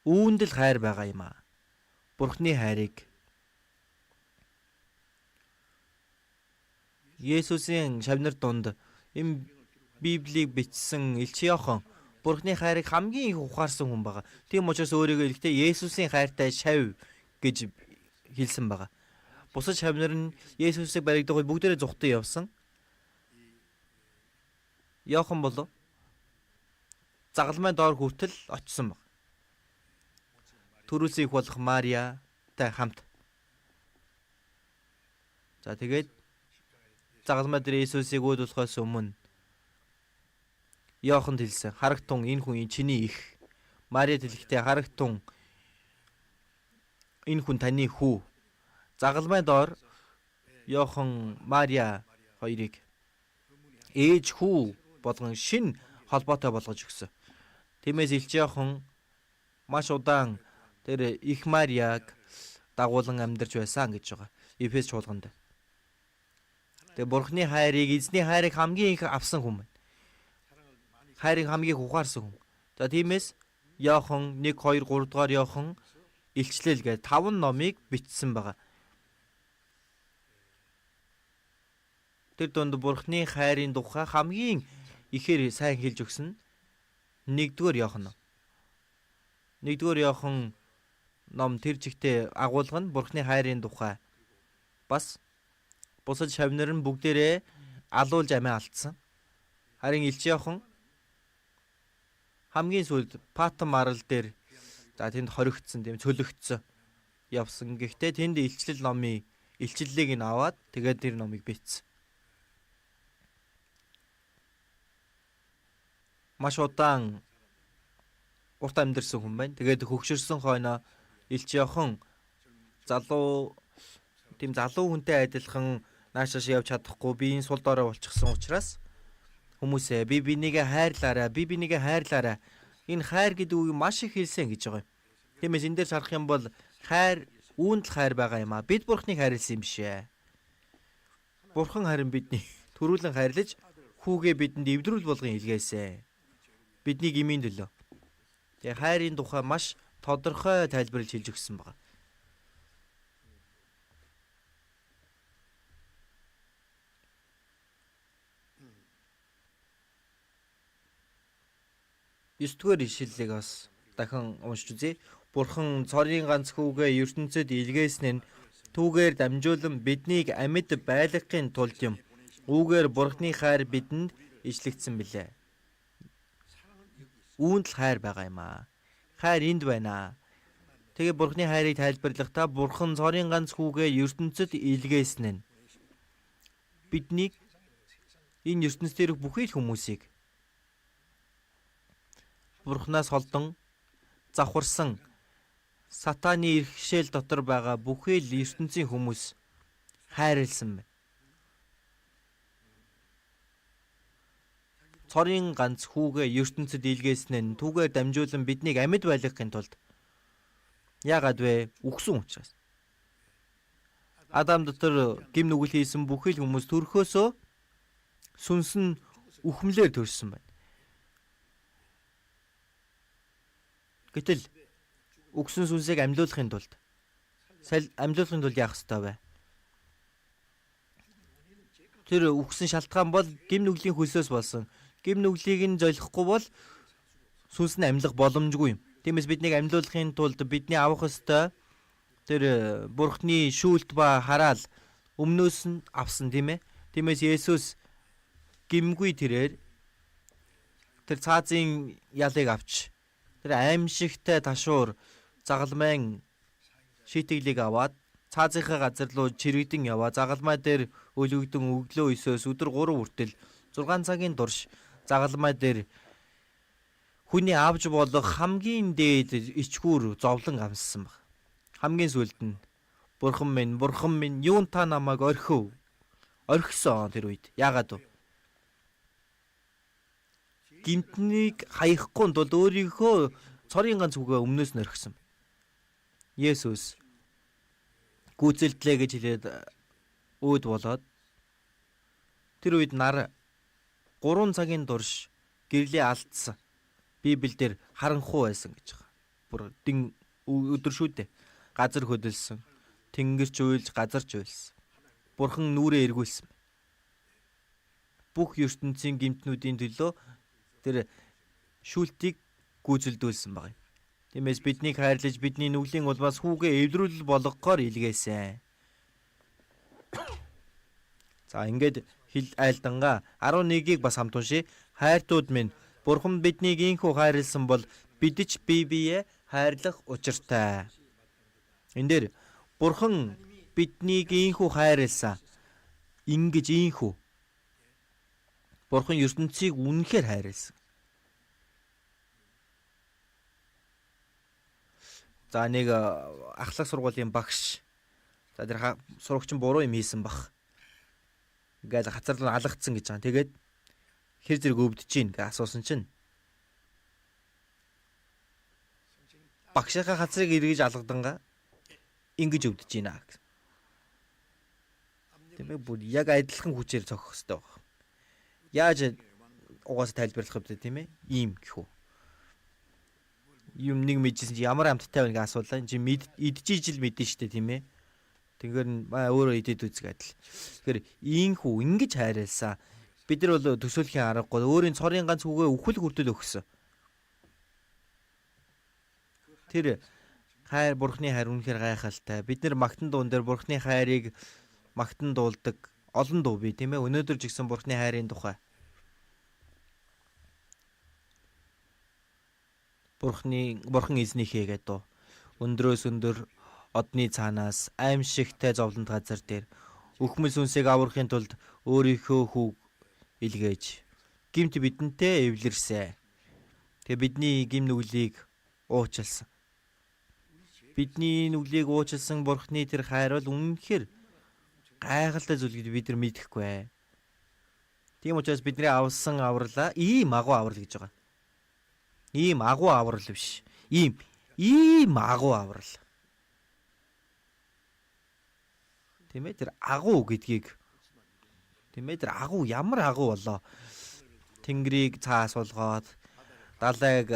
Үүндэл хайр байгаа юм аа. Бурхны хайрыг Есүсийн шавнар дунд энэ Библийг бичсэн Илч Иохан Бурхны хайрыг хамгийн их ухаарсан хүн байгаа. Тийм учраас өөрийгөө ихтэй Есүсийн хайртай шав гэж хэлсэн байгаа. Бусад шавнар нь Есүсийг баригдах бүгдээрээ зүхтэн явсан. Иохан бол загалмайн доор хүртэл очсон баг. Төрөөсөө их болох Мариатай хамт. За тэгээд загалмай дээр Есүсийг өөдөлхөөс өмнө Иоханд хэлсэн. Харагтун энэ хүн чиний их. Мариад хэлэхдээ харагтун энэ хүн таны хүү. Загалмай доор Иохан Мария хоёрыг ээж хүү болгон шин холбоотой болгож өгсөн. Тиймээс Илч Иохан маш удаан тэр их Мариаг дагуулan амьдарч байсан гэж байгаа. Эфес чуулганд. Тэгээ Бурхны хайрыг, эзний хайрыг хамгийн их авсан хүн байна. Хайрыг хамгийн их ухаарсан хүн. За тиймээс Иохан 1, 2, 3 дугаар Иохан илчлэл гэж 5 номыг бичсэн байгаа. Тэр донд Бурхны хайрын тухай хамгийн ихээр сайн хэлж өгсөн 1-р Иохан ном. 1-р Иохан ном тэр чигтээ агуулга нь Бурхны хайрын тухай. Бас бусад шавнар нь бүгдээрээ алуулж амиа алдсан. Харин Илч Иохан хамгийн сүүлд Патмон арал дээр за тэнд хоригдсон, тийм цөлөгдсөн явсан. Гэхдээ тэнд илчлэл номын илчлэлийг нь аваад тэгээд тэр номыг бичсэн. Маш удаан урт амьдэрсэн хүн байна. Тэгээд хөгшөрсөн хойноо Илч Иохан залуу хүнтэй адилхан наашааш явж чадахгүй биеийн сул дорой болчихсон учраас хүмүүсээ би бинийгээ хайрлаарай. Энэ хайр гэдэг үг маш их хэлсэн гэж байгаа юм. Тиймээс энэ дээр шарах юм бол хайр үүнд л хайр байгаа юм аа. Бид Бурхныг хайрлсан юм бишээ. Бурхан харин биднийг төрүүлэн хайрлаж хүүгээ бидэнд эвдрүүл болгон илгээсэн. Бидний гмийн төлөө. Тэгээ хайрын тухай маш тодорхой тайлбарлаж хэлж өгсөн байна. Есдүгээр ишлэлийг бас дахин уншиж үзье. Бурхан цорын ганц хүүгээ ертөнцид илгээсэн нь түүгээр дамжуулан биднийг амьд байлгахын тулд юм. Үүгээр Бурхны хайр бидэнд ичлэгдсэн билээ. Үүнд л хайр байгаа юм аа. Хайр энд байна. Тэгээ Бурхны хайрыг тайлбарлахдаа Бурхан цорын ганц хүүгээ ертөнцид илгээсэн нь биднийг энэ ертөнцийн дээрх бүхий л хүмүүсийг Бурханаас холдон завхарсан сатаны иргэшэл дотор байгаа бүхий л ертөнцийн хүмүүс хайрлсан байна. Цорын ганц хүүгээ ертөнцид илгээсэн нь түүгээр дамжуулан биднийг амьд байлгахын тулд яагаад вэ? Үхсэн учраас. Адам дотор гим нүгэл хийсэн бүхий л хүмүүс төрхөөсөө сүнс нь үхмлээр төрсөн байна. Гэтэл үгсэн сүнсийг амьлуулахын тулд яах ёстой вэ? Тэр үгсэн шалтгаан бол гим нүглийн хөлсөөс болсон. Гим нүглийг нь золихгүй бол сүнс нь амьлах боломжгүй юм. Тиймээс биднийг амьлуулахын тулд бидний авах ёстой тэр Бурхны шүүлт ба хараал өмнөөс нь авсан тийм ээ. Тиймээс Есүс гимгүй тэрээр тэр цаазын ялыг авч тэр аимшигтай ташуур загалмайн шийтгэлийг аваад цаазынхаа газар руу чирэгдэн яваа. Загалмай дээр өлөгдөн өглөө 9-оос өдөр 3 хүртэл 6 цагийн турш загалмай дээр хүний авж болох хамгийн дээд ичгүүр зовлон амссан баг. Хамгийн сүлд нь бурхан минь юун та намайг орхисон тэр үед. Яагаад вэ? Гимтнийг хаяхгүй тулд өөрийнхөө цорын ганц үгээ өмнөөс нь орхисон. Есүс гүйцэлдлээ гэж хэлээд өөд болоод тэр үед нар 3 цагийн турш гэрлээ алдсан. Библиэлд харанхуй байсан гэж байгаа. Бүр өдөр шүү дээ. Газар хөдөлсөн. Тэнгэрч уйлж газарч уйлсан. Бурхан нүрээ эргүүлсэн. Бүх ертөнцийн гимтнүүдийн төлөө тэр шүүлтийг гүйцэлдүүлсэн баг. Тиймээс биднийг хайрлаж бидний нүглийн улмаас хүүгээ эвдрүүл болгохоор илгээсэн. За ингээд хил айлдангаа 11-ийг бас хамт уншия. Хайртууд минь, Бурхан биднийг ийхүү хайрлсан бол бид ч бие биеэ хайрлах учиртай. Энд дээр Бурхан биднийг ийхүү хайрлсан. Ингэж ийхүү. Бурхан ертөнцийг үнэхээр хайрлсан. За нэг ахлах сургуулийн багш. За тэр сурагч нь буруу юм хийсэн баг. Ингээд хацар руу алгацсан гэж байгаа. Тэгээд хэр зэрэг өвдөж гин гэж асуусан чинь багшийнхаа хацрыг эргэж алгадангаа ингэж өвдөж гинэ гэсэн. Тэгмээ бүр яг адилхан хүчээр цохих хэрэгтэй баг. Яаж угаасаа тайлбарлах вэ тийм ээ? Ийм гэхүү. Юм нэг мэдсэн чи ямар амттай байна гэж асуулаа. Чи идчихий жил мэдэн штэ тийм ээ. Тэгэхээр өөрөө идэд үзэх адил. Тэгэхээр ийхүү ингэж хайрлаа. Бид нар бол төсөөлхийн аргагүй өөрийн цорын ганц үгээ үхэл хүртэл өгсөн. Тэр хайр Бурхны хайр үнэхээр гайхалтай. Бид нар магтан дуун дээр Бурхны хайрыг магтан дуулдаг олон дуу бий тийм ээ. Өнөөдөр ч гэсэн Бурхны хайрын тухай. Бурхан эзнийхээ гэдэг. Өндрөөс өндөр одны цаанаас аимшигтай зовлонт газар дээр өхмөл сүнсийг аврахын тулд өөрийнхөө хүүг илгээж гимт бидэнтэй эвлэрсэн. Тэгээ бидний гим нүглийг уучлсан. Бидний нүглийг уучлсан Бурхны тэр хайр бол үнэхээр гайхалтай зүйл гэж бид нар мэдэхгүй. Тийм учраас бидний авсан авралаа ийм агуу аврал гэж байгаа. Ийм агуу аврал биш. Ийм агуу аврал. Тийм ээ тэр агуу гэдгийг тийм ээ тэр агуу ямар агуу болоо. Тэнгэрийг цаас болгоод далайг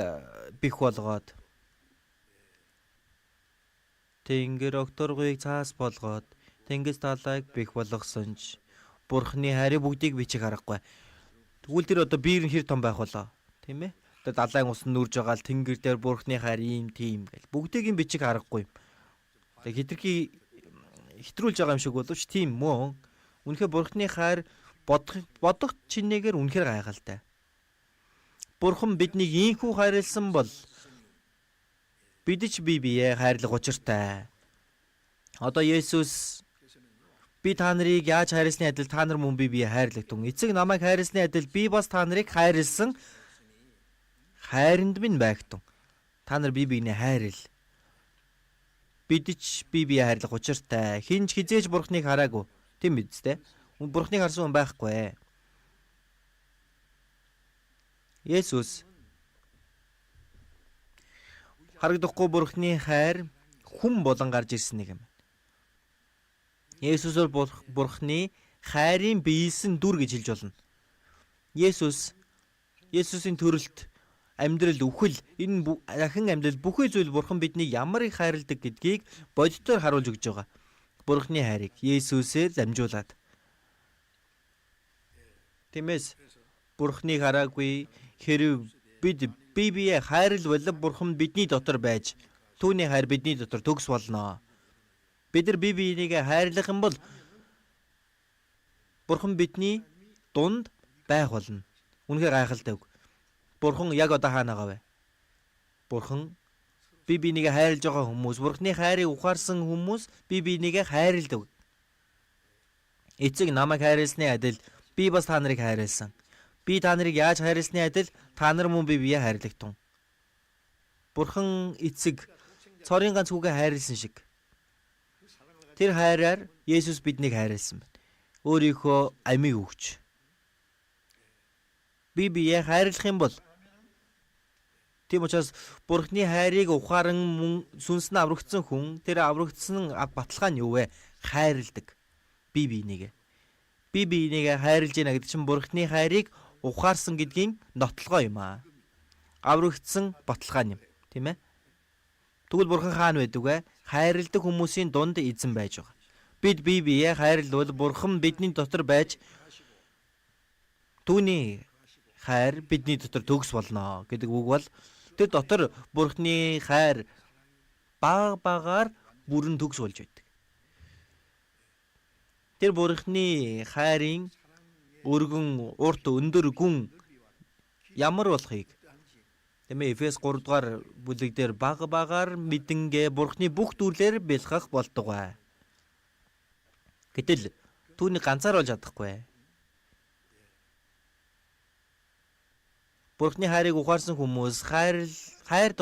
бих болгоод тэнгэр окторгыг цаас болгоод тэнгис далайг бих болгосон ч Бурхны хайрыг бүгдийг бичих аргагүй. Тэгвэл тэр одоо биер нь хэр том байх болоо. Тийм ээ. Тэр далайн ус нь нүрж байгаа л тэнгэр дээр Бурхны хайр ийм тийм гэл бүгдийг нь бичих аргагүй. Тэг хитрхи хитрүүлж байгаа юм шиг боловч тийм мөн. Үнэхээр Бурхны хайр бодох чинээгээр үнэхээр гайхалтай. Бурхан биднийг ийхүү хайрлсан бол бид ч бие биеэ хайрлах учиртай. Одоо Есүс би та нарыг яаж хайрлсны адил та нар мөн бие биеэ хайрлагдсан. Эцэг намайг хайрлсны адил би бас та нарыг хайрлсан. Хайранд минь байгтун. Та нар бие биенээ хайрл. Бид ч бие биеэ хайрлах учиртай. Хинч хизээж Бурхныг хараагүй. Тийм биз дээ. Бурхныг харсан хүн байхгүй. Есүс харагдахгүй Бурхны хайр хүн болон гарч ирсэн нэг юм. Есүс бол Бурхны хайрын биелсэн дүр гэж хэлж болно. Есүсийн төрөлт, амьдрал, үхэл, энэ дахин амьдрал бүхий зүйл Бурхан биднийг ямар их хайрладаг гэдгийг бодитоор харуулж өгч байгаа. Бурхны хайрыг Есүсээр дамжуулаад. Тиймээс Бурхныг хараагүй хэрэг бид бие биеэ хайрлал Бурхан бидний дотор байж түүний хайр бидний дотор төгс болно. Бид нар бие биенийгээ хайрлах юм бол Бурхан бидний дунд байх болно. Үнэхээр гайхалтай үг. Бурхан яг одоо хаана байгаа вэ? Бурхан бие биенийгээ хайрлаж байгаа хүмүүс, Бурханы хайрыг ухаарсан хүмүүс бие биенийгээ хайрладаг. Эцэг намайг хайрлсны адил би бас та нарыг хайрлсан. Би та нарыг яаж хайрлсны адил та нар мөн бие биеэ хайрлагтун. Бурхан эцэг цорын ганц хүүгээ хайрлсан шиг тэр хайраар Есүс биднийг хайрлсан байна. Өөрийнхөө амийг өгч. Бие биеэ хайрлах юм бол тийм учраас Бурханы хайрыг ухаан сүнснээ аврагдсан хүн тэр аврагдсан баталгаа нь юу вэ? Хайрладаг. Бие биенийгээ. Бие биенийгээ хайрлж яана гэдэг чинь Бурханы хайрыг ухаарсан гэдгийн нотлогоо юм аа. Аврагдсан баталгаа юм, тийм ээ? Тэгвэл Бурхан хаана байдаг вэ? Хайрладаг хүмүүсийн дунд эзэн байж байгаа. Бид бие биеэ хайрлавал Бурхан бидний дотор байж түүний хайр бидний дотор төгс болно гэдэг үг бол тэр дотор Бурханы хайр багаар бүрэн төгс болж байдаг. Тэр Бурханы хайрын өргөн урт өндөр гүн ямар болохыг тэмээ Эфес 3 дугаар бүлэг дээр багаар мэдэнгээ Бурханы бүх дүрлээр бэлхах болдог. Гэтэл түүний ганцаар болж чадахгүй. Бурханы хайрыг ухаарсан хүмүүс хайрын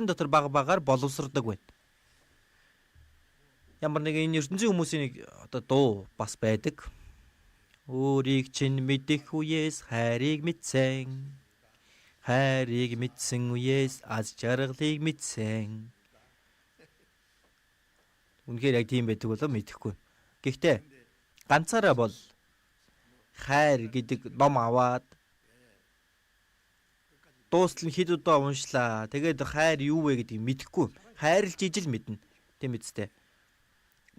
дотор багаар боловсрдог байна. Ямар нэгэн ертөнцийн хүмүүсийн нэг одоо дуу бас байдаг. Өөрийг чинь мэдэх үеэс хайрыг мэдсэн. Хайрыг мэдсэн үеэс аз жаргалыг мэдсэн. Үнэхээр яг тийм байдаг болоо мэдэхгүй. Гэхдээ ганцаараа бол хайр гэдэг ном аваад дуустал хэд удаа уншлаа. Тэгээд хайр юу вэ гэдгийг мэдэхгүй. Хайрлж ижил мэднэ. Тийм үстэй.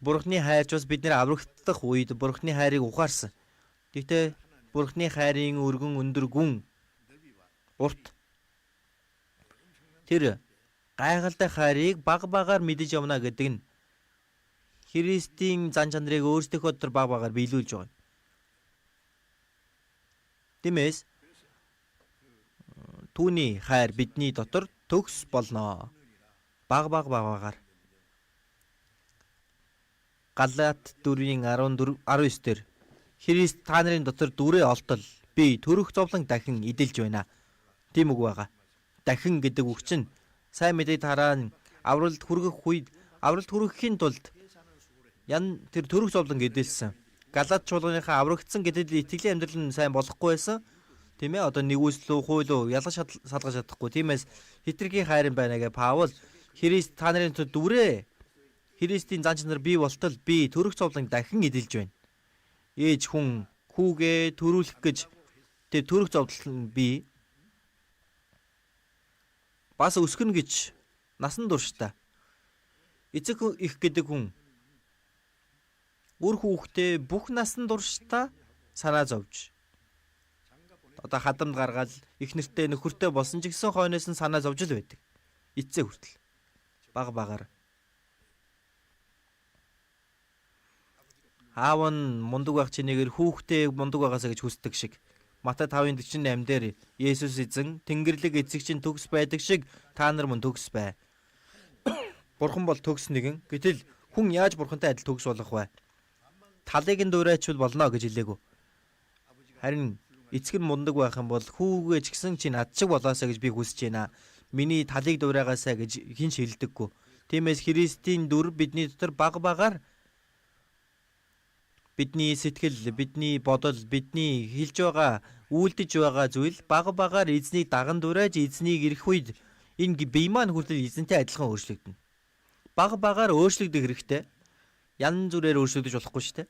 Бурханы хайрч бас бид нэр аврагдах үед Бурханы хайрыг ухаарсан. Гэхдээ Бурханы хайрын өргөн өндөр гүн урт тэр гайхалтай хайрыг багаар мэдэж явна гэдэг нь Христийн зан чанарыг өөрсдийнхөө дотор багаар биелүүлж байгаа. Тиймээс түүний хайр бидний дотор төгс болно. Багаар. Галаат 4:19 дээр Христ та нарын дотор дүрээ олтол би төрөх зовлон дахин эдэлж байна. Тийм үг байгаа. Дахин гэдэг үг чинь сайн мэдээ тараа авралт хүрэхийн тулд тэр төрөх зовлон эдэлсэн. Галаат чуулганыхаа аврагдсан гэдэг итгэлийн амьдрал нь сайн болохгүй байсан. Тийм ээ, одоо нэгүслүү, хууль ялгаж салгаж чадахгүй. Тиймээс хитрхийн хайрын байна гэ Паул Христ та нарын төлөө дүрээ Христийн зан чанар бий болтол би төрөх зовлон дахин эдэлж байна. Ээж хүн хүүгээ төрүүлэх гэж тэр төрөх зовлон би бас өсгөнө гэж насан туршдаа. Эцэг их гэдэг хүн үр хүүхдээ бүх насан туршдаа санаа зовж одоо хадамд гаргаад их нэртэй нөхөртэй болсон ч гэсэн хойноос нь санаа зовж л байдаг. Эцсээ хүртэл багаар. Аав нь мундаг байх чинээгээр хүүхдээ мундаг байгаасаа гэж хүсдэг шиг. Матай 5:48 дээр Есүс эзэн Тэнгэрлэг эцэг чинь төгс байдаг шиг та нар мөн төгс бай. Бурхан бол төгс нэгэн. Гэтэл хүн яаж Бурхантай адил төгс болох вэ? Талыг нь дуурайчвал болно гэж хэлээгүү. Харин эцэг нь мундаг байх юм бол хүүгээ ч гэсэн чи над шиг болоосаа гэж би хүсэж байна. Миний талыг дуурайгаасаа гэж хинч хэлдэггүй. Тиймээс Христийн дүр бидний дотор багаар бидний сэтгэл, бидний бодол, бидний хэлж байгаа, үйлдэж байгаа зүйл багаар эзнийг даган дуурайж эзнийг ирэх үед энэ бие маань хүртэл эзэнтэй адилхан өөрчлөгдөнө. Багаар өөрчлөгдөх хэрэгтэй. Янз бүрээр өөрчлөгдөж болохгүй шүү дээ.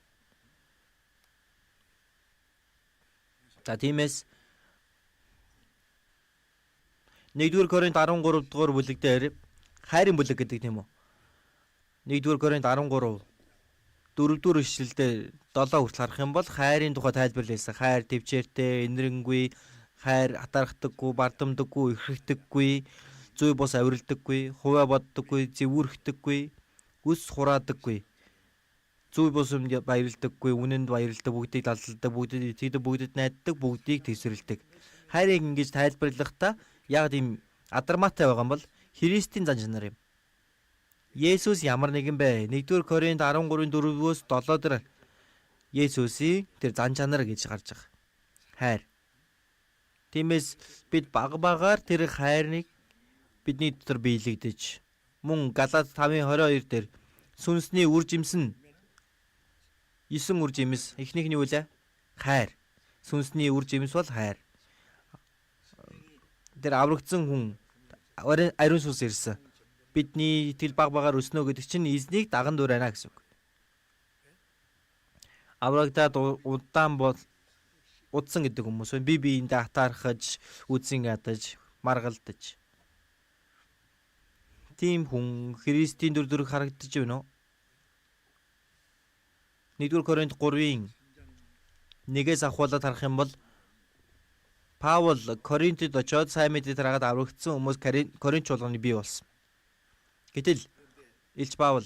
За тиймээс 1-р Коринт 13 дугаар бүлэг дээр хайрын бүлэг гэдэг тийм үү? 1-р Коринт 13 4-р ишлэлдээ 7 хүртэл харах юм бол хайрын тухай тайлбарласан. Хайр төвчээртэй, инэрэнгүй, хайр атаархдаггүй, бардамдаггүй, ихрэгдэггүй, зүй бус авиралдаггүй, хувиа боддоггүй, зэвүүрхдэггүй, Үс хураадаггүй. Зүй бусамд баярлдаггүй, үнэнд баярлдаг, бүгдийг далдалдаг, бүгдийг итгэдэг, бүгдэд найддаг, бүгдийг тэсвэрлэдэг. Хайрыг ингэж тайлбарлахдаа яг тийм адармаатай байгаа юм бол Христийн зан чанар юм. Есүс ямар нэгэн бэ? 1-р Коринт 13:4-өөс 7 дээр Есүсийн тэр зан чанар гэж гарч байгаа. Хайр. Тиймээс бид багаар тэр хайрыг бидний дотор биелэгдэж мөн Галаат 5:22 дээр сүнсний үр жимс нь 9 үр жимс эхнийх нь юу вэ? Хайр. Сүнсний үр жимс бол хайр. Тэр аврагдсан хүн ариун сүнс ирсэн. Бидний итгэл багаар өснө гэдэг чинь эзнийг даган дуурайна гэсэн үг. Аврагдаад удаан бол удсан гэдэг хүмүүс би биендээ хатаархаж, үзэн ядаж, маргалдаж. Тийм хүн Христийн дүр төрх харагдаж байна уу? 1-р Коринт 3-ын 1-ээс ахуулаад харах юм бол Паул Коринтод очоод сайн мэдээ тараагаад аврагдсан хүмүүс Коринт чуулганы бий болсон. Гэтэл Илч Паул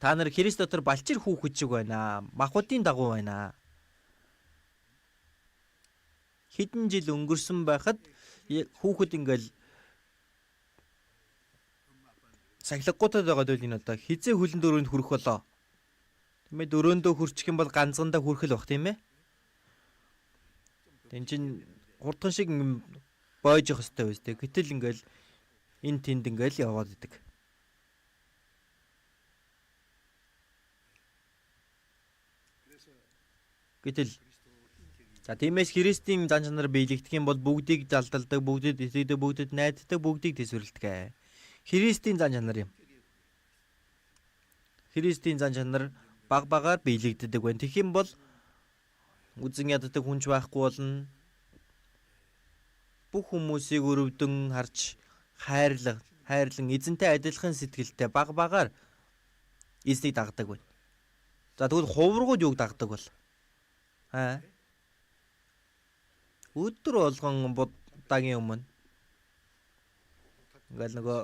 та нар Христ дотор балчир хүүхэд шиг байна. Махбодын дагуу байна. Хэдэн жил өнгөрсөн байхад хүүхэд ингээл сахилгагуудад байгаа дөл энэ одоо хизээ хөлн дөрөнд хүрэх болоо. Тиймээ дөрөөндөө хүрчих юм бол ганцгандаа хүрэх л бах тийм ээ. Тэн чин хурдхан шиг бойж явах хэрэгтэй байстэй. Гэтэл ингээл энэ тэнд ингээл яваад идэг. Гэтэл за тиймээс Христийн зан чанар биелэгдэх юм бол бүгдийг далдалдаг, бүгдэд итгэдэг, бүгдэд найддаг, бүгдийг тэсвэрлэдэг. Христийн зан чанар юм. Христийн зан чанар багаар биелэгддэг байна. Тэгэх юм бол үзэн яддаг хүнч байхгүй болно. Бүх хүмүүсийг өрөвдөн харж хайрлан эзэнтэй адилхан сэтгэлтэй багаар эзнийг дагдаг байна. За тэгвэл хувиргууд юуг дагдаг бол? Өдөр болгон будагийн өмнө ингээл нөгөө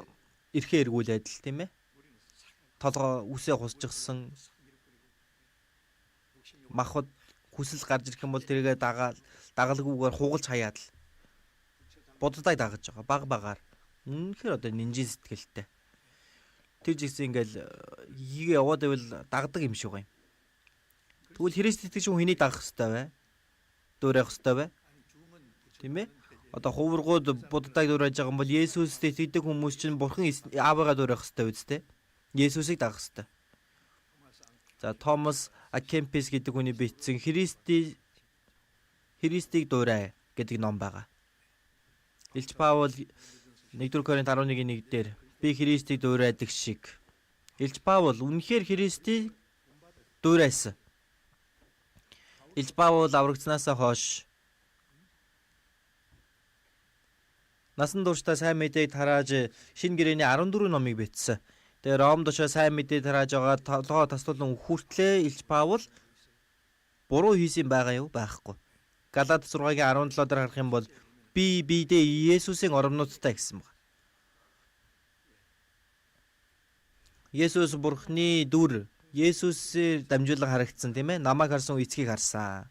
эрхээ эргүүл адил тийм ээ. Толгоо үсээ хусчихсан махад хүсэл гарч ирэх юм бол тэргээ дагалгүйгээр хугалж хаяад л боддог дагаж байгаа багаар. Үнэхээр одоо нинжин сэтгэлтэй. Тэр жигсэн ингээл хийг яваад байвал дагдаг юм шиг байна. Тэгвэл Христ итгэж хүн хэнийг дагах хэвээр вэ? Дуурайх хэвээр вэ? Тийм ээ? Одоо хувиргууд буддаг дуурайж байгаа юм бол Есүст итгэдэг хүмүүс чинь бурхан аавыгаа дуурайх хэвээр үстэй. Есүсийг дагах хэвээр. За Томас Акемпис гэдэг хүний бичсэн Христийг дуурай гэдэг ном байгаа. Илч Паул 1-р Коринт 11:1 дээр би Христийг дуурайдаг шиг. Илч Паул үнэхээр Христийг дуурайсан. Илч Паул аврагдсанаас хойш насан туршдаа сайн мэдээг тарааж шинэ гэрээний 14 номыг бичсэн. Тэгээ Ромд очиж сайн мэдээ тарааж байгаа толгой таслуулан хүртлээ Илч Паул буруу хийсэн байгаа юу? Байхгүй. Галаат 6:17 дээр харах юм бол би бидээ Есүсийн оромнуудтай гэсэн байна. Есүс бурхны дүр, Есүсээр дамжуулан харагдсан тийм ээ. Намайг харсан эцгийг харсан.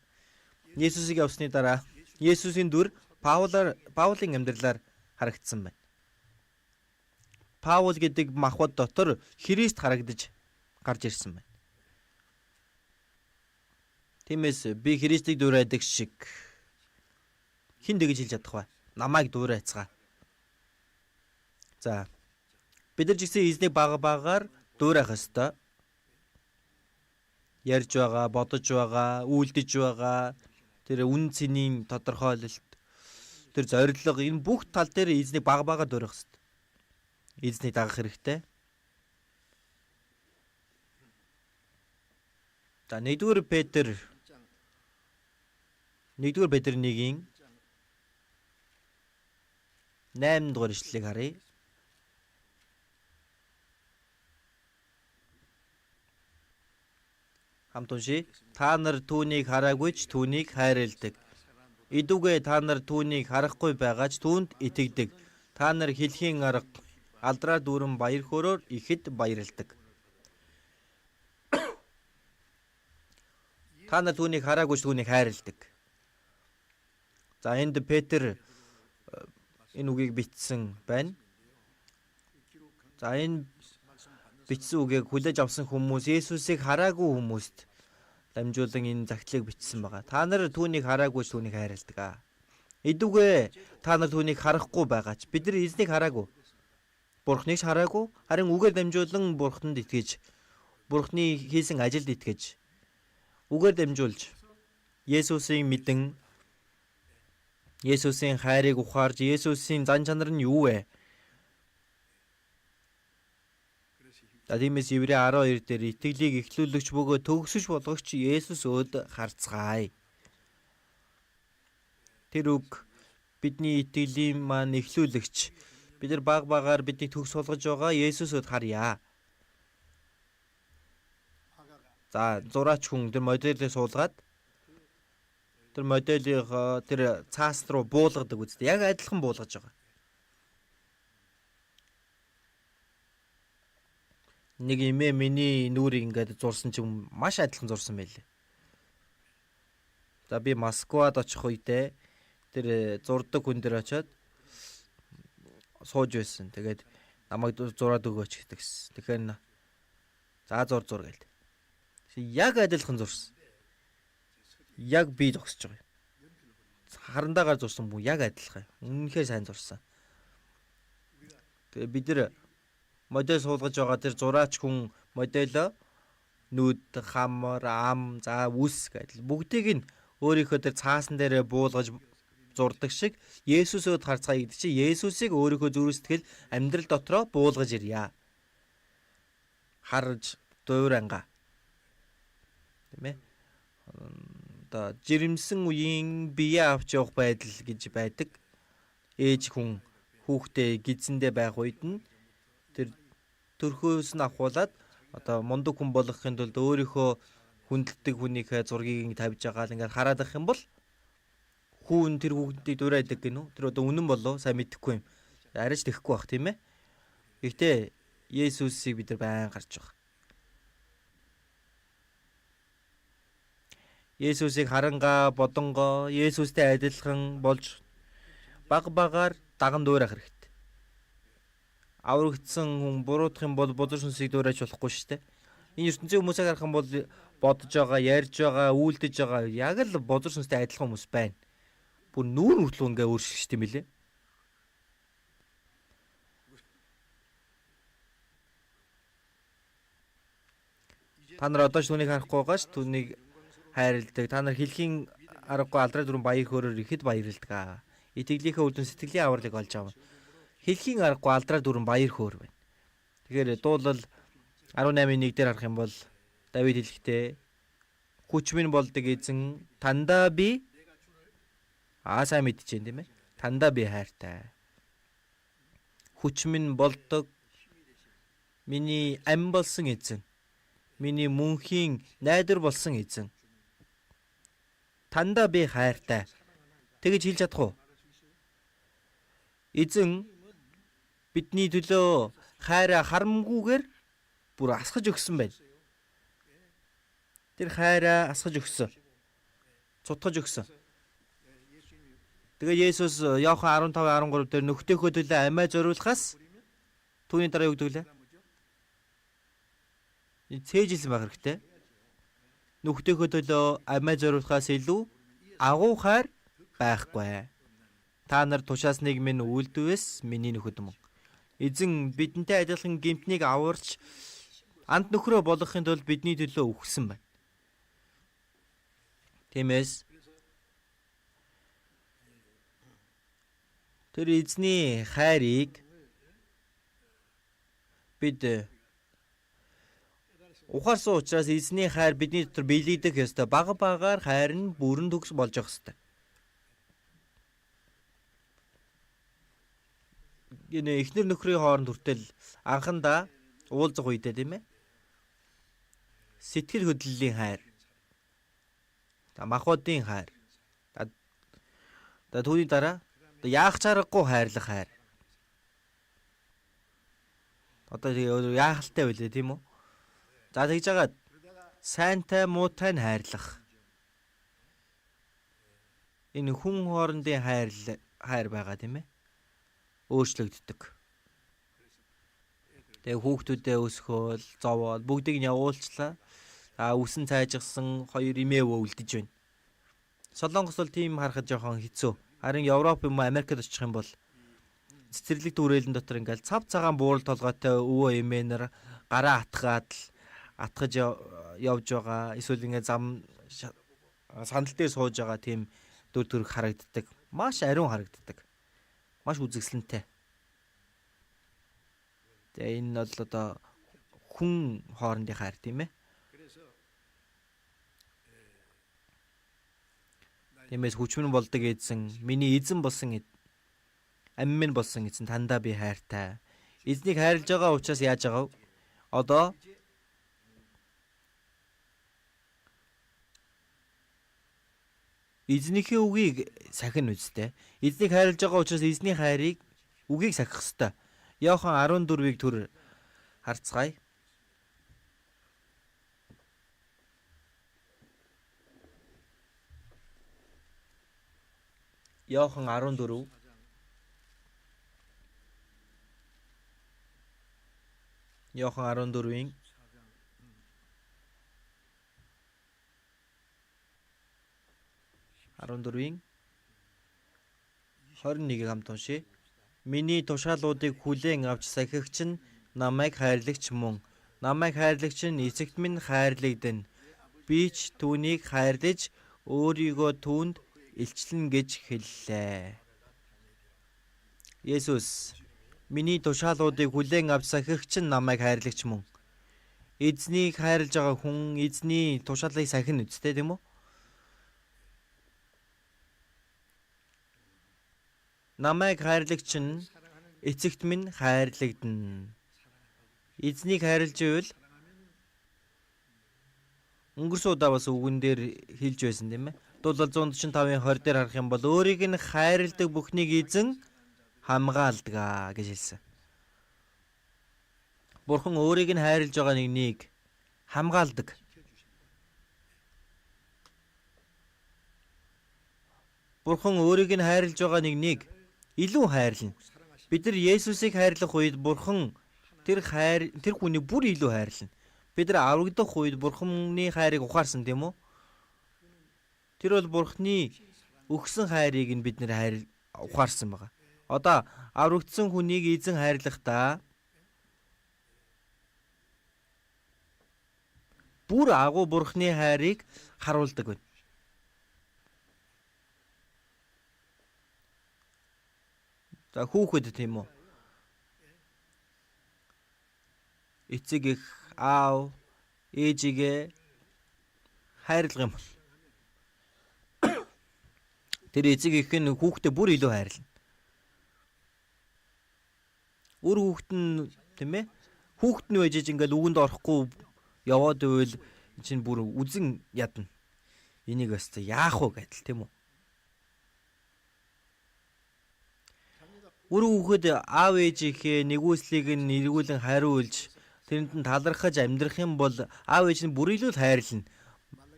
Есүсийг явсны дараа Есүсийн дүр Паулын амьдралаар харагдсан байна. Паул гэдэг махбод дотор Христ харагдаж гарч ирсэн байна. Тиймээс би Христийг дуурайдаг шиг хэн дэгж хэлж чадах вэ? Намайг дуурайцгаа. За бид нар ч гэсэн эзнийг багаар дуурайх ёстой. Ярьж байгаа, бодож байгаа, үйлдэж байгаа тэр үн цэнийн тодорхойлолт, тэр зорилго энэ бүх тал дээр эзнийг багаар дуурайх ёстой. Эзнийг дагах хэрэгтэй. За 1-р Петр 1-ийн 8 дугаар ишлэлийг харъя. Хамт уншия. Та нар түүнийг хараагүйч түүнийг хайрладаг. Идүүгээ та нар түүнийг харахгүй байгаач түүнд итгэдэг. Та нар хэлхийн арга алдраар дүүрэн баяр хөөрөөр ихэд баярладаг. Та нар түүнийг хараагүй ч түүнийг хайрладаг. За энд Петр энэ үгийг бичсэн байна. За энэ бичсэн үгийг хүлээж авсан хүмүүс Есүсийг хараагүй хүмүүст дамжуулан энэ загтлыг бичсэн байгаа. Та нар түүнийг хараагүй ч түүнийг хайрладаг. Эдүгэ та нар түүнийг харахгүй байгаа ч бид нар эзнийг хараагүй. Бурхныг ч хараагүй, харин үгээр дамжуулан Бурханд итгэж, Бурхны хийсэн ажилд итгэж, үгээр дамжуулж Есүсийг мэдэн, Есүсийн хайрыг ухаарж, Есүсийн зан чанар нь юу вэ? Тиймээс Еврей 12 дээр итгэлийг эхлүүлэгч бөгөөд төгсөж болгогч Есүс өөд харцгаая. Тэр үг бидний итгэлийн маань эхлүүлэгч. Бид нар баг багаар бидний төгс болгож байгаа Есүс өөд харъя. За зураач хүн тэр модельээ суулгаад тэр моделийг тэр цаас руу буулгадаг үстэй. Яг адилхан буулгаж байгаа. Нэг эмээ миний нүрийг ингээд зурсан чинь маш адилхан зурсан байлээ. За би Москвад очих үедээ тэр зурдаг хүн дээр очиод сууж байсан. Тэгээд намайг зураад өгөөч гэдэгсэн. Тэгэхээр за зур гэлээ. Яг адилхан зурсан. Яг би зогсож байгаа. Харандаагаар зурсан бүхэн яг адилхан. Үнэнхээр сайн зурсан. Тэгээд бид нар модель суулгаж байгаа тэр зураач хүн модель нүд, хамар, ам, за үс гэдэл бүгдийг нь өөрийнхөө тэр цаасан дээрээ буулгаж зурдаг шиг Есүсөд харцгаая гэдэг чинь Есүсийг өөрийнхөө зүрхсэтгэл амьдрал дотроо буулгаж ирья. Харж дуурайнга. Тийм ээ. Одоо жирэмсэн үеийн бие авч явах байдал гэж байдаг. Ээж хүн хүүхдээ гидсэндээ байх үед нь тэр төрхөөс нь авахуулаад одоо мундаг хүн болгохын тулд өөрийнхөө хүндэлдэг хүнийхээ зургийг тавьж байгаа л ингээд хараад байх юм бол хүн тэр хүүхдийг дурайдаг гинөө. Тэр одоо үнэн болов сайн мэдэхгүй юм. Арайч тэхгүй бах тийм ээ. Гэхдээ Есүсийг бид нар байн гарч байгаа. Есүсийг харангаа, бодонгоо, Есүстэй адилхан болж баг багаар даган дуурайх хэрэгтэй. Аврагдсан хүн буруудах юм бол бузар сүнсийг дуурайж болохгүй шүү дээ. Энэ ертөнцийн хүмүүсийг харах юм бол бодож байгаа, ярьж байгаа, үйлдэж байгаа яг л бузар сүнстэй адилхан хүмүүс байна. Бүр нүүр хүртэл ингээ өөрчлөж тийм билээ. Та нар одоо ч түүнийг харахгүй байгаа ш, түүнийг хайрладаг. Та нар хэлхийн аргагүй алдраа дүрэн баяр хөөрөөр ихэд баярладаг. Итгэлийнхээ үр дүн сэтгэлийн авралыг олж авна. Хэлхийн аргагүй алдраа дүрэн баяр хөөр байна. Тэгэхээр дуулал 18:1 дээр харах юм бол Давид хэлэхдээ хүч минь болдог эзэн тандаа би сайн мэдчихээн тийм ээ. Тандаа би хайртай. Хүч минь болдог миний ам болсон эзэн. Миний мөнхийн найдвар болсон эзэн. Тандаа би хайртай. Тэгэж хэлж чадах уу? Эзэн бидний төлөө хайраа харамгүйгээр бүр асгаж өгсөн байна. Тэр хайраа асгаж өгсөн. Цутгаж өгсөн. Тэгээ Есүс Иохан 15:13 дээр нөхдийнхөө төлөө амиа зориулахаас түүний дараа юу гэдэг лээ? Цээжилсэн байх хэрэгтэй. Нөхдийнхөө төлөө амиа зориулахаас илүү агуу хайр байхгүй. Та нар тушаасныг минь үйлдвээс миний нөхөд мөн. Эзэн бидэнтэй адилхан гэмтнийг аварч анд нөхрөө болгохын тулд бидний төлөө өгсөн байна. Тиймээс тэр эзний хайрыг бид ухаарсан учраас эзний хайр бидний дотор биелэгдэх ёстой. Бага багаар хайр нь бүрэн төгс болж явах ёстой. Энэ эхнэр нөхрийн хооронд хүртэл анхандаа уулзах үедээ тийм ээ. Сэтгэл хөдлөлийн хайр. Махбодын хайр. Түүний дараа яах чаргагүй хайрлах хайр. Одоо яахалтай байлээ тийм үү? За тэгж жагаад сайнтай муутай нь хайрлах. Энэ хүн хоорондын хайр байгаа тийм ээ. Өөрчлөгддөг. Тэгээ хүүхдүүдээ өсгөөл, зовоол бүгдийг нь явуулчлаа. Үсэн цайжгсан хоёр эмээ өвөлдөж байна. Солонгос бол тийм харахад жоохон хэцүү. Харин Европ юм уу Америкт очих юм бол цэцэрлэг дүүрэлэн дотор ингээл цав цагаан буурал толгойтой өвөө эмээнэр гараа атгаж явж байгаа. Эсвэл ингээ зам сандал дээр сууж байгаа тийм дүр төрх харагддаг. Маш ариун харагддаг. Маш үзэсгэлэнтэй. Тэгээ энэ бол одоо хүн хоорондын хайр тийм ээ. Тиймээс хүчмэн болдог эзэн, миний эзэн болсон амин минь болсон эзэн тандаа би хайртай. Эзнийг хайрлаж байгаа учраас яаж байгаа вэ? Одоо эзнийхээ үгийг сахин үстэй. Эзнийг хайрлаж байгаа учраас эзний хайрыг үгийг сахих ёстой. Иохан 14-ийг түр харцгаая. Иохан 14 Иохан 14-ийн 21-ийг хамт уншъя. Миний тушаалуудыг хүлээн авч сахигч нь намайг хайрлагч мөн. Намайг хайрлагч нь эцэгт минь хайрлагдана. Би ч түүнийг хайрлаж өөрийгөө түүнд илчлэн гэж хэллээ. Есүс миний тушаалуудыг хүлээн авч сахигч нь намайг хайрлагч мөн. Эзнийг хайрлаж байгаа хүн эзний тушаалыг сахин үстэй тийм үү? Намайг хайрлагч нь эцэгт минь хайрлагдана. Эзнийг хайрлаж ивэл өнгөрсөн удаа бас үгэн дээр хэлж байсан тийм ээ. Дуулал 145-ын 20 дээр харах юм бол өөрийг нь хайрладаг бүхнийг эзэн хамгаалдаг гэж хэлсэн. Бурхан өөрийг нь хайрлаж байгаа нэгнийг хамгаалдаг. Бурхан өөрийг нь хайрлаж байгаа нэгнийг илүү хайрлана. Бид нар Есүсийг хайрлах үед Бурхан тэр хүнийг бүр илүү хайрлана. Бид нар аврагдах үед Бурханы хайрыг ухаарсан тийм үү? Тэр бол Бурханы өгсөн хайрыг нь бид нар ухаарсан байгаа. Одоо аврагдсан хүнийг эзэн хайрлахдаа бүр агуу Бурханы хайрыг харуулдаг байна. За хүүхэд тийм үү? Эцэг их аав ээжигээ хайрлах юм бол тэр эцэг их нь хүүхдээ бүр илүү хайрлана. Өөр хүүхэд нь тийм ээ? Хүүхэд нь байж ингээл үгэнд орохгүй яваад ивэл чинь бүр үзэн ядна. Энийг бас яах вэ гэдэл тийм үү? Өөр хүүхэд аав ээжийнхээ нэгүслийг нь эргүүлэн хариулж тэрэнд нь талархаж амьдрах юм бол аав ээж нь бүр илүү хайрлана.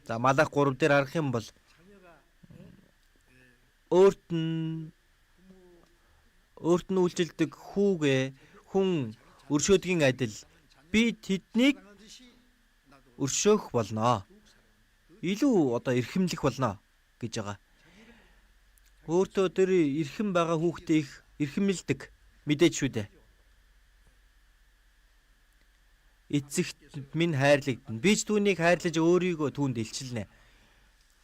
За Малах 3 дээр харах юм бол өөрт нь үйлчилдэг хүүгээ хүн өршөөдгийн адил би тэднийг өршөөх болно. Илүү одоо эрхэмлэх болно гэж байгаа. Өөртөө тэр эрхэм байгаа хүүхдээ их эрхэмлдэг мэдээж шүү дээ. Эцэгт минь хайрлагдана. Би ч түүнийг хайрлаж өөрийгөө түүнд илчилнэ.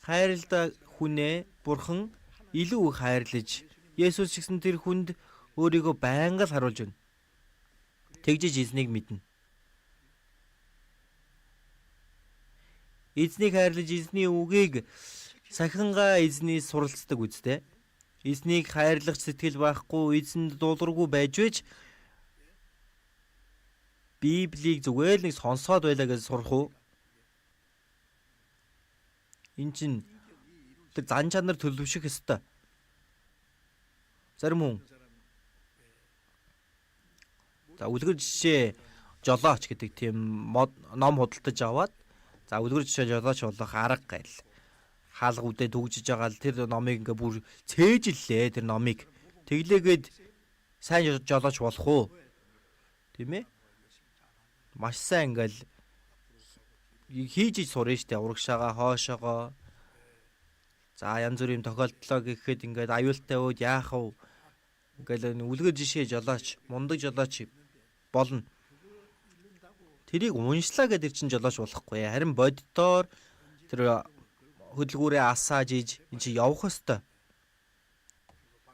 Хайрлаа хүнээ Бурхан илүү их хайрлаж Есүс гэсэн тэр хүнд өөрийгөө байнга л харуулж байна. Тэгжиж эзнийг мэднэ. Эзнийг хайрлаж эзний үгийг сахингаа эзнээс суралцдаг үстэй. Эзнийг хайрлах сэтгэл байхгүй, эзэнд дуулуургүй байж вэж Библийг зүгээр нэг сонсоод байлаа гэж сурах уу? Энд чинь тэр зан чанар төлөвшөх ёстой. Зарим хүн За үлгэр жишээ жолооч гэдэг тийм ном худалдаж аваад за үлгэр жишээ жолооч болох арга гээл хаалга үдэ төгжиж байгаа л тэр номыг ингээ бүр цээжиллээ тэр номыг. Тэглээгээд сайн жолооч болох уу? Тийм ээ? Маш сайн ингээл хийж сурна штэ урагшаага хоошоогоо. За янз бүрийн тохиолдлоо гэхэд ингээд аюултай үед яах вэ? Ингээл үлгэр жишээ жолооч, мундаг жолооч болно. Тэрийг уншлаа гэдэг чинь жолооч болохгүй. Харин боддоор тэр хөдөлгүүрээ асааж иж энэ чи явах ёстой.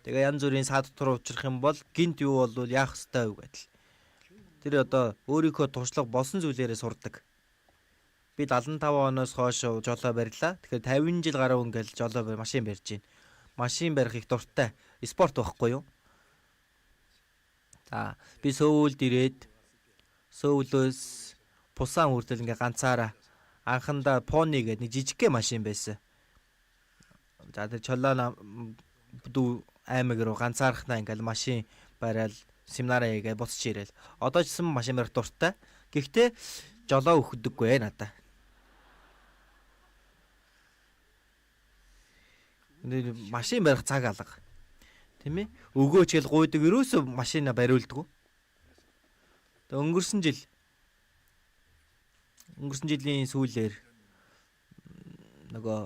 Тэгээ янз бүрийн сад дотор учрах юм бол гинт юу болвол яах ёстой вэ гэдэл. Тэр одоо өөрийнхөө туршлага болсон зүйлээрээ сурдаг. Би 75 оноос хойш жолоо барьлаа. Тэгэхээр 50 жил гаруй ингээл жолоо машин барьж байна. Машин барих их дуртай. Спорт байхгүй юу? За би Сөүлд ирээд Сөүлөөс Пусан хүртэл ингээ ганцаараа анхандаа Пони гэдэг нэг жижигхэн машин байсан. За тэр Чолоо аймаг руу ганцаархнаа ингээл машин барайл семинараа хийгээд буцаж ирээл. Одоо ч гэсэн машин барих дуртай. Гэхдээ жолоо өгдөггүй надаа. Машин барих цаг алга. Тийм ээ? Өгөөч гэл гуйдаг ерөөсөө машина бариулдаг. Өнгөрсөн жилийн сүүлээр нөгөө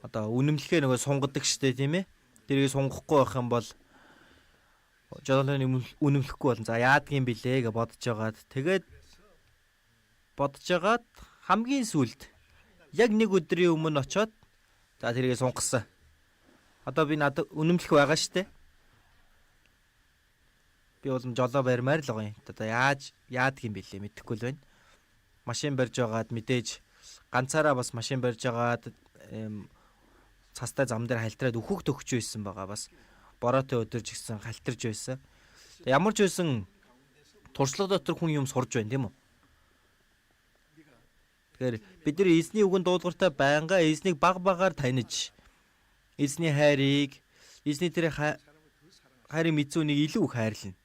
одоо үнэмлэхээ нөгөө сунгадаг штэ тийм ээ. Тэрийг сунгахгүй байх юм бол жолооны үнэмлэхгүй болно. За яадгийн билээ гэж бодож жагаад хамгийн сүүлд яг нэг өдрийн өмнө очоод за тэрийг сунгасан. Одоо би надад үнэмлэх байгаа штэ. Би бол жолоо барьмаар л байгаа юм. Одоо яадгийн билээ мэдэхгүй л байна. Машин барьж байгаад мэдээж ганцаараа бас машин барьж байгаад цастай зам дээр хальтраад өөхөх төгч байсан байгаа бас. Бороотой өдөрж гисэн халтарж байсан. Ямар ч байсан туршлага дотор хүн юм сурж байна тийм үү? Тэгэхээр бид нар эзний үгэнд дуулууртай байнга эзнийг баг багаар таних, эзний хайрыг, эзний тэр хайрын мэдсүүнийг илүү их хайрлана.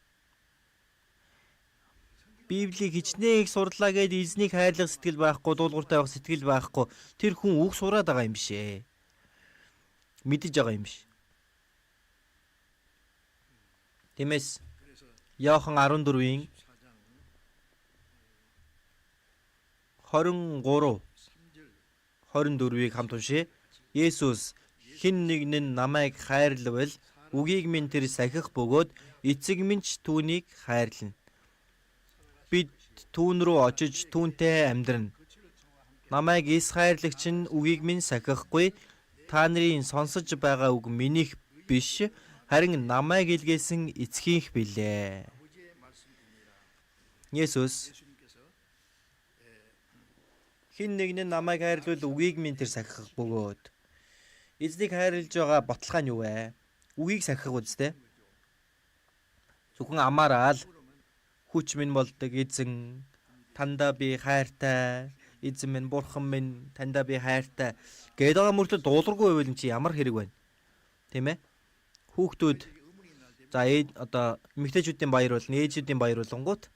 Библийг хичнээн их сурлаа гэд эзнийг хайрлах сэтгэл байхгүй, дуулууртай байх сэтгэл байхгүй. Тэр хүн үг сураад байгаа юм биш ээ. Мэдэж байгаа юм биш. Тиймээс Иохан 14-ийн 23-24-ийг хамт уншъя. Есүс хэн нэгэн нь намайг хайрлавал үгийг минь тэр сахих бөгөөд эцэг минь ч түүнийг хайрлана. Бид түүн рүү очиж түүнтэй амьдрна. Намайг эс хайрлагч нь үгийг минь сахихгүй. Та нарын сонсож байгаа үг минийх биш, харин намайг илгээсэн эцгийнх билээ. Есүс хэн нэгэн намайг хайрлавал үгийг минь тэр сахих бөгөөд. Эзнийг хайрлаж байгаа ботлого нь юу вэ? Үгийг сахих үстэй. Зөвхөн амаараа л хүч минь болдог эзэн, тандаа би хайртай, эзэн минь, бурхан минь, тандаа би хайртай гэдэг байгаа мөртөө дуулуургүй байвал чи ямар хэрэг байна? Тийм ээ? Хүүхдүүд за одоо эмэгтэйчүүдийн баяр бол ээжүүдийн баяр болонгууд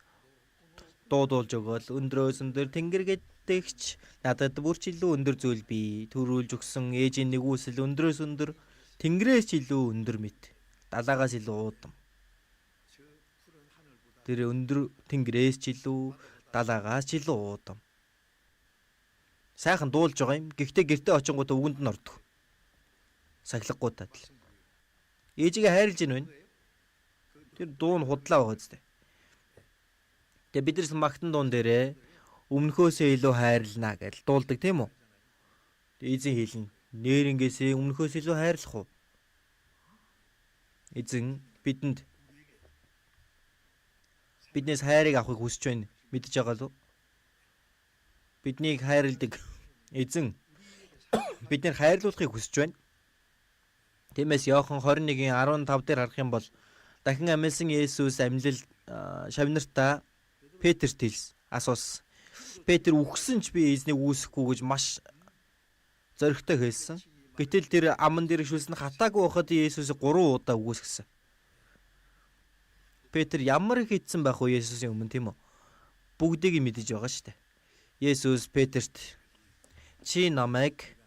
дуудуулж өгөөл өндрөөс өндөр тэнгэр гэдэгч надад бүр ч илүү өндөр зүйл бий. Төрүүлж өгсөн ээжийн нэгүсэл өндрөөс өндөр тэнгэрээс ч илүү өндөр мэт. Далаагаас илүү уудам. Тэр өндөр тэнгэрээс ч илүү далаагаас ч илүү уудам. Сайхан дуулж байгаа юм. Гэхдээ гэртээ очингуудаа үгэнд нь ордог. Сахилгагуудад л. Ээжигээ хайрлж гин байна. Тэр дуу нь худлаа байгаа зү. Тэгээ бид нар магтан дуун дээрээ өмнөхөөсөө илүү хайрлана гэж дуулдаг тийм үү? Эзэн хэлнэ. Нээрнгээсээ өмнөхөөс илүү хайрлах уу? Эзэн биднээс хайрыг авахыг хүсэж байна. Мэдж байгаа л үү? Биднийг хайрладаг эзэн биднийг хайрлуулахыг хүсэж байна. Тиймээс Иохан 21:15 дээр харах юм бол дахин амилсан Есүс амьлал шавнартаа Петерт асуусан. Петр үхсэн ч би эзнийг үүсэхгүй гэж маш зоригтой хэлсэн. Гэтэл тэр аман дээр шүлсэн хатаагүй байхад Есүсийг 3 удаа үүсгэсэн. Петр ямар их эдсэн байх вэ Есүсийн өмнө, тийм үү? Бүгдийг мэдэж байгаа шүү дээ. Есүс Петрт чи намайг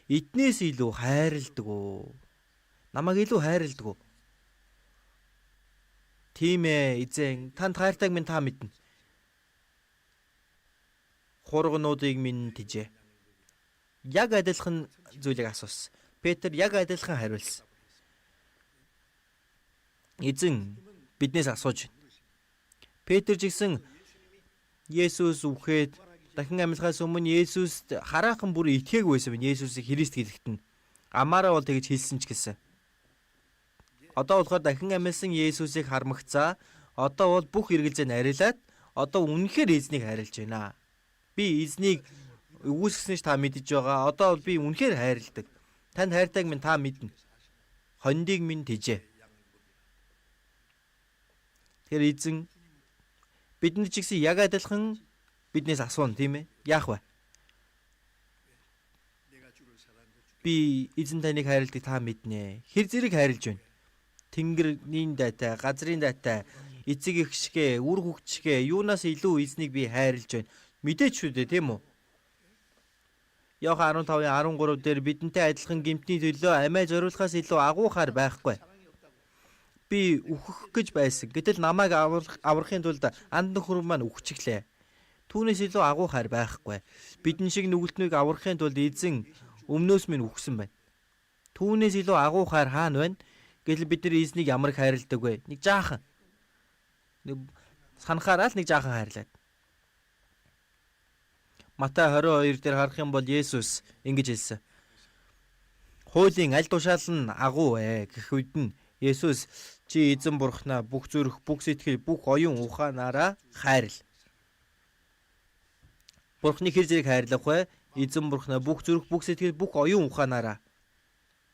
эднээс илүү хайрладаг уу? Намайг илүү хайрладаг уу? Тийм ээ эзэн, танд хайртайг минь та мэднэ. Хургнуудыг минь тэжээ. Яг адилхан зүйлийг асуусан. Петр яг адилхан хариулсан. Эзэн биднээс асууж байна. Петр ч гэсэн Есүс үхээд дахин амьлахаас өмнө Есүст хараахан бүр итгээгүй байсан байна. Есүсийг Христ гэлэхэд нь. Амаараа бол тэгж хэлсэн ч гэсэн. Одоо болохоор дахин амьлсан Есүсийг хармагцаа. Одоо бол бүх эргэлзээ нарилаад одоо үнэхээр эзнийг хайрлаж байна. Би эзнийг үгүйсгэсэн ч та мэдэж байгаа. Одоо бол би үнэхээр хайрладаг. Танд хайртайг минь та мэднэ. Хондийг минь тэжээ. Тэр эзэн бидний ч гэсэн яг адилхан биднээс асууна, тийм ээ? Яах вэ? Би эзэн таныг хайрладаг та мэднэ. Хэр зэрэг хайрлаж байна? Тэнгэрийн дайтай, газрын дайтай, эцэг эх шигэ, үр хөвгт шигэ, юунаас илүү эзнийг би хайрлаж байна. Мэдээч шүү дээ, тийм үү? Иохан 15:13 дээр бидэнтэй адилхан гэмтний төлөө амиа зориулахаас илүү агуухаар байхгүй. Би үхэх гэж байсан. Гэтэл намайг аврахын тулд анд нөхөр маань үхчихлээ. Түүнээс илүү агуухаар байхгүй. Бидэн шиг нүгэлтнийг аврахын тулд эзэн өмнөөс минь үхсэн байна. Түүнээс илүү агуухаар хаана байна? Гэтэл бид нар эзнийг ямар их хайрладаг вэ? Нэг жаахан. Санахаараа л нэг жаахан хайрлаад. Матай 22 дээр харах юм бол Есүс ингэж хэлсэн. Хуулийн аль тушаал нь агуу гэх үед нь Есүс чи эзэн бурхнаа бүх зүрх, бүх сэтгэл, бүх оюун ухаанаараа хайрл. Бурхныг хэр зэрэг хайрлах вэ? Эзэн бурхнаа бүх зүрх, бүх сэтгэл, бүх оюун ухаанаараа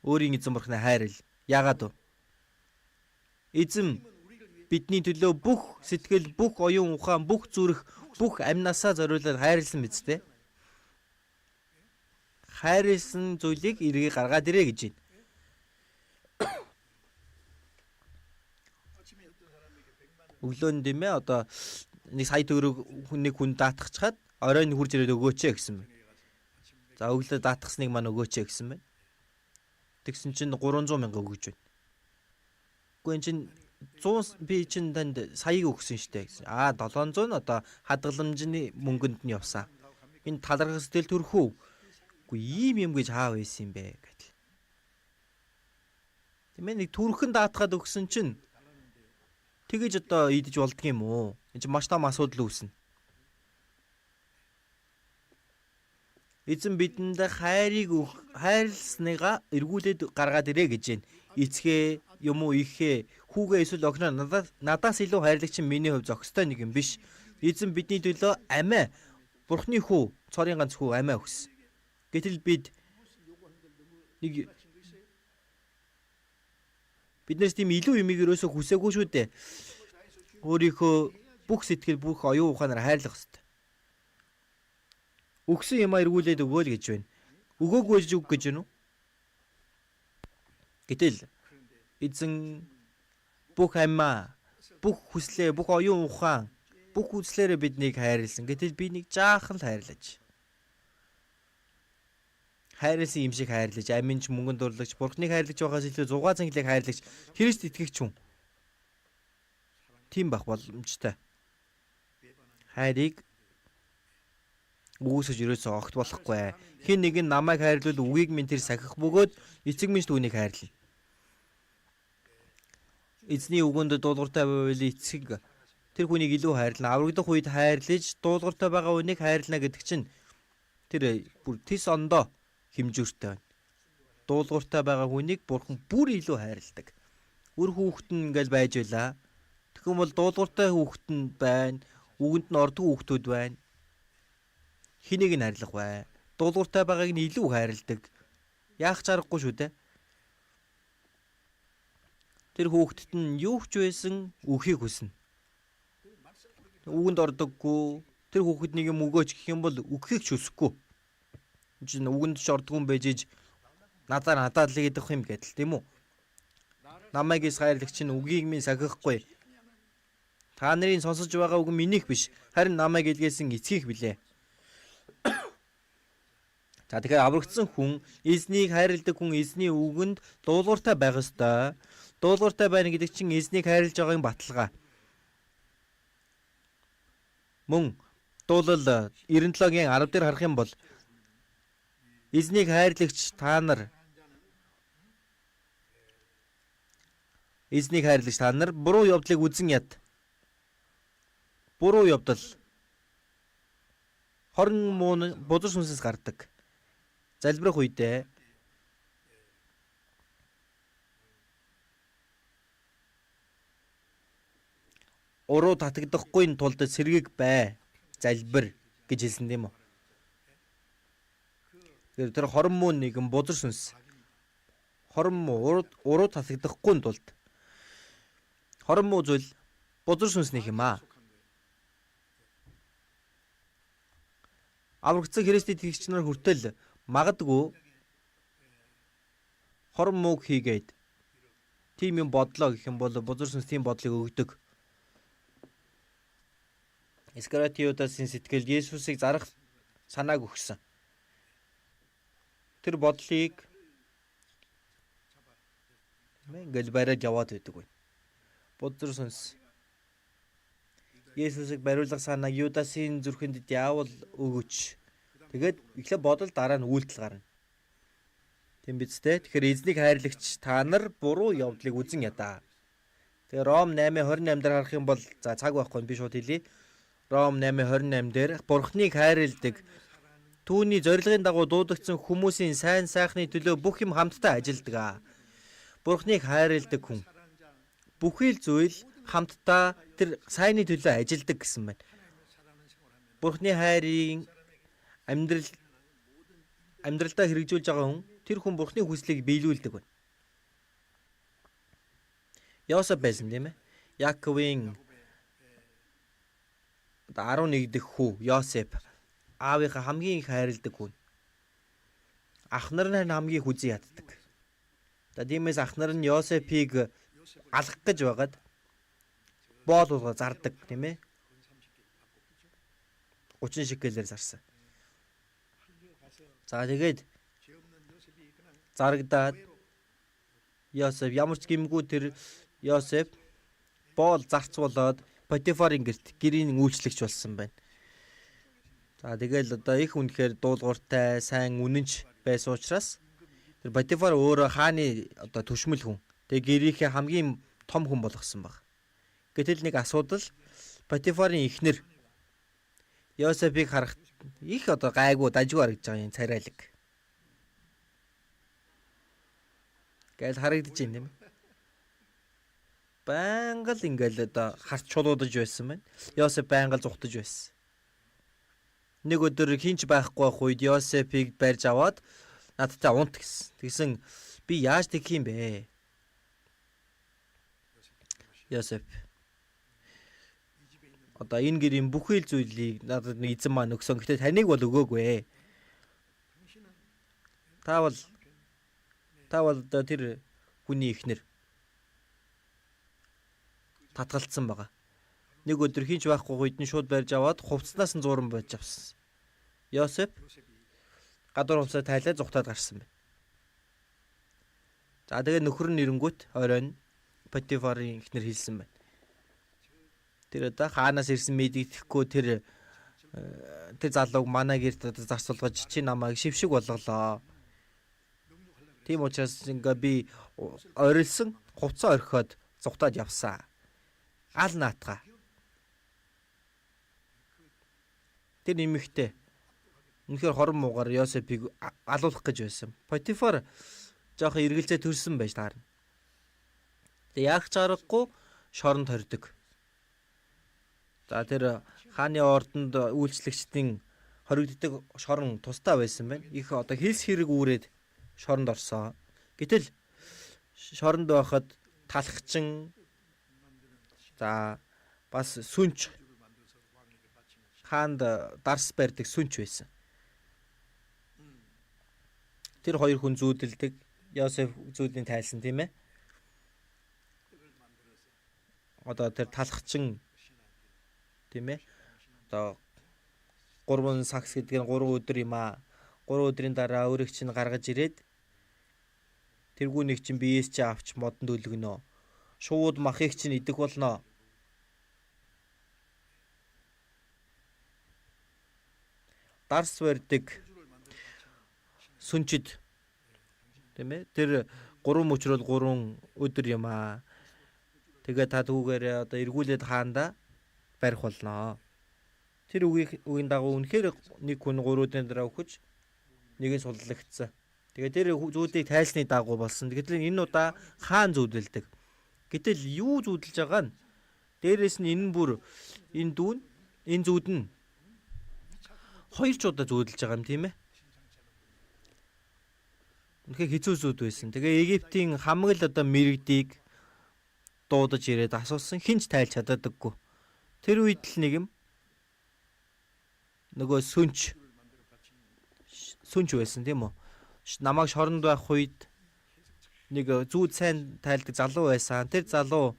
өөрийн эзэн бурхнаа хайрл. Яагаад вэ? Эзэн бидний төлөө бүх сэтгэл, бүх оюун ухаан, бүх зүрх, бүх амьнасаа зориулаад хайрлсан биз дээ. Хайрлсан зүйлийг эргээ гаргаад ирээ гэж байна. Өглөө нь димээ одоо 1 сая төгрөг хүн даатгachаад оройн хурж ирээд өгөөч гэсэн байна. За өглөө даатгасныг маань өгөөч гэсэн байна. Тэгсэн чинь 300 мянга өгөж байна. Гэхдээ энэ чинь 100 би чинь танд саяг өгсөн штэ гэсэн. 700 нь одоо хадгаламжны мөнгөнд нь явсан. Энэ талархах сэтгэл төрхөө. Үгүй ийм юм гэж хаав байсан юм бэ гэтэл. Тэмээ нэг түрхэн даатгаад өгсөн чинь тэгэж одоо идэж болдго юм уу? Энд чинь маш том асуудал үүснэ. Эзэн бидэнд хайрлсныгаа эргүүлээд гаргаад ирээ гэж байна. Эцгээ юм уу ихээ хүүгээ эсвэл охиноо надаас илүү хайрлагч чинь миний хувь зохистой нэг юм биш. Эзэн бидний төлөө амиа Бурхны хүү цорын ганц хүү амиа өгсөн. Гэтэл биднээс тийм илүү юмыг өрөөсө хүсээгүй шүү дээ. Өөрийнхөө бүх сэтгэл бүх оюун ухаанаар хайрлах хэрэгтэй. Өгсөн юмаа эргүүлээд өгөөл гэж байна. Өгөөгүй ч үг гэж байна уу? Гэтэл эзэн бүх амиа, бүх хүслээ, бүх оюун ухаан, бүх үзлээрээ биднийг хайрлсан. Гэтэл би нэг жаахан л хайрлаж. Хайрлсан юм шиг хайрлаж, аминч мөнгөнд дурлагч, Бурхныг хайрлаж байгаас илүү 6 цэнгэлийг хайрлагч, Христ итгэгч хүн. Тийм байх боломжтой. Хайрыг үүсэж ерөөсөө огт болохгүй. Хэн нэг нь намайг хайрлуул үгийг минь тэр сахих бөгөөд эцэг минь түүнийг хайрлана. Эзний үгэнд дуулууртай байвал эцэг тэр хүнийг илүү хайрлана. Аврагдах үед хайрлаж, дуулууртай байгаа хүнийг хайрлана гэдэг чинь тэр бүр тис ондоо хэмжүүртэй байна. Дуулууртай байгаа хүнийг Бурхан бүр илүү хайрладаг. Үр хүүхэд нь ингээл байж байлаа. Тэгвэл бол дуулууртай хүүхэд нь байна. Үгэнд нь ордгүй хүүхдүүд байна. Хэнийг нь хайрлах вэ? Дуулууртай байгааг нь илүү хайрладаг. Яах ч аргагүй шүү дээ. Тэр хүүхэдт нь юу ч байсан өөхийг хүснэ. Үгэнд ордоггүй. Тэр хүүхэд нэг юм өгөөч гэх юм бол өгөхийг ч хүсэхгүй. Жин үгэнд ч ордгүй юм байж иж надад л идэх юм гэдэл тийм үү? Намайг хайрлагч нь үгийг минь сахихгүй. Та нарын сонсож байгаа үг минийх биш, харин намайг илгээсэн эцгийх билээ. За тэгэхээр аврагдсан хүн, эзнийг хайрладаг хүн эзний үгэнд дуулууртай байх ёстой. Дуулууртай байна гэдэг чинь эзнийг хайрлаж байгаагийн баталгаа. Мөн дуулал 97-гийн 10 дээр харах юм бол эзнийг хайрлагч та нар буруу явдлыг үзэн яд. Буруу явдал хорон муу бузар сүнсээс гардаг. Залбирах үедээ уруу татагдахгүй тулд сэргийг бай, залбир гэж хэлсэн тийм үү? Тэр хорон муу нэгэн бузар сүнс. Хорон муу уруу татагдахгүй тулд хорон муу зүйл бузар сүнснийх юм аа. Аврагдсан Христэд итгэгч нар хүртэл магадгүй хорон мууг хийгээд тийм юм бодлоо гэх юм бол бузар сүнс тийм бодлыг өгдөг. Искариотын сэтгэлд Есүсийг зарах санааг өгсөн. Тэр бодлыг ингээл бариад яваад байдаг байна. Бузар сүнс Есүсийг бариулах санааг Юдасын зүрхэнд диавол өгөөч. Тэгээд эхлээ бодол, дараа нь үйлдэл гарна. Тийм биз дээ. Тэгэхээр эзнийг хайрлагч та нар буруу явдлыг үзэн ядаа. Тэгээ Ром 8:28 дээр харах юм бол за цаг байхгүй би шууд хэлье. Ром 8:28 дээр Бурхныг хайрладаг, түүний зорилгын дагуу дуудагдсан хүмүүсийн сайн сайхны төлөө бүх юм хамтдаа ажилдаг. Бурхныг хайрладаг хүн бүхий л зүйл хамтдаа тэр сайнны төлөө ажилдаг гэсэн байна. Бурхны хайрын амьдралдаа хэрэгжүүлж байгаа хүн, тэр хүн Бурхны хүслийг биелүүлдэг байна. Йосеф байсан тийм ээ. Яаковын 11 дэх хүү Йосеф аавынхаа хамгийн их хайрладаг хүн. Ах нар нь хамгийн их үзэн яддаг. Тиймээс ах нар нь Йосефийг алах гэж байгаад боолуулга зардаг тийм ээ. 30 шекелээр зарсан. За тэгээд зарагдаад Йосеф ямар ч гэмгүй тэр Йосеф боол зарц болоод Потифарын гэрийн үйлчлэгч болсон байна. За тэгэл одоо их үнэхээр дуулууртай, сайн үнэнч байсан учраас тэр Потифар өөрөө хааны одоо түшмэл хүн. Тэгээ гэрийнхээ хамгийн том хүн болгосон баг. Гэтэл нэг асуудал, Потифарын эхнэр Йосефийг харахад их одоо гайгүй дажгүй харагдаж байгаа юм царайлаг. Гэл харагдаж байна тийм ээ. Байнга л ингээл одоо харч чулуудаж байсан байна. Йосеф байнга л зүхтаж байсан. Нэг өдөр хинч байхгүй байх үед Йосефийг барьж аваад надтай унт гэсэн. Тэгсэн би яаж тэгэх юм бэ? Йосеф одоо энэ гэрийн бүхий л зүйлийг надад нэг эзэн маань өгсөн. Гэхдээ таныг бол өгөөгүй. Та бол одоо тэр хүний эхнэр татгалцсан байгаа. Нэг өдөр хинч байхгүй үед нь шууд барьж аваад хувцснаас нь зууран байж авсан. Йосеф гадуур хувцас тайлаад зүхтаад гарсан байна. За тэгээ нөхөр нь ирэнгүүт оройн Потифарын эхнэр хэлсэн байна. Тэр одоо хаанаас ирсэн мэддэхгүй тэр залууг манай гэрт одоо зарцуулгаж чи намайг шившиг болголоо. Тийм учраас ингээ би орилсон хувцас орхиод зүхтаад явсан. Ал наатга. Тэр нэмэгтэй үнэхээр хорон муугаар Йосефийг алуулах гэж байсан. Потифар жоохон эргэлзээ төрсөн байж таарна. Тэг яах ч аргагүй шоронд хордог. За тэр хааны ордонд үйлчлэгчдийн хоригддаг шорон тустай байсан байна. Их одоо хэлс хэрэг үүрээд шоронд орсон. Гэтэл шоронд байхад талхчин за бас сүнч хаанд дарс барьдаг сүнч байсан. Тэр хоёр хүн зүүдэлдэг. Йосеф зүүдлийн тайлсан тийм ээ. Одоо тэр талхчин тийм ээ. Одоо 3 сакс гэдэг нь 3 өдөр юм аа. 3 өдрийн дараа өөрийг чинь гаргаж ирээд тэргүй нэг чинь биеэс чи авч модонд өлгөнө. Шууд махыг чинь идэх болно. Дарс барьдаг сүнчид тийм ээ. Тэр 3 мөчрөл 3 өдөр юм аа. Тэгээ та түүгээр одоо эргүүлээд хаанда барих болно. Тэр үгийн дагуу үнэхээр нэг хүн 3 өдрийн дараа өгч нэг нь суллагдсан. Тэгээ тэр зүүдийг тайлсны дагуу болсон. Тэгэхээр энэ удаа хаан зүүдэлдэг. Гэтэл юу зүүдэлж байгаа нь дээрээс нь энэ бүр энэ дүүн энэ зүүд нь 2 ч удаа зүүдэлж байгаа юм тийм ээ. Үнэхээр хэцүү зүүд байсан. Тэгээ Египтийн хамаг л одоо мэрэгдийг дуудаж ирээд асуусан хинч тайлж чаддаггүй. Тэр үед л нэг юм нөгөө сүнч байсан тийм үү? Намайг шоронд байх үед нэг зүүд сайн тайлдаг залуу байсан. Тэр залуу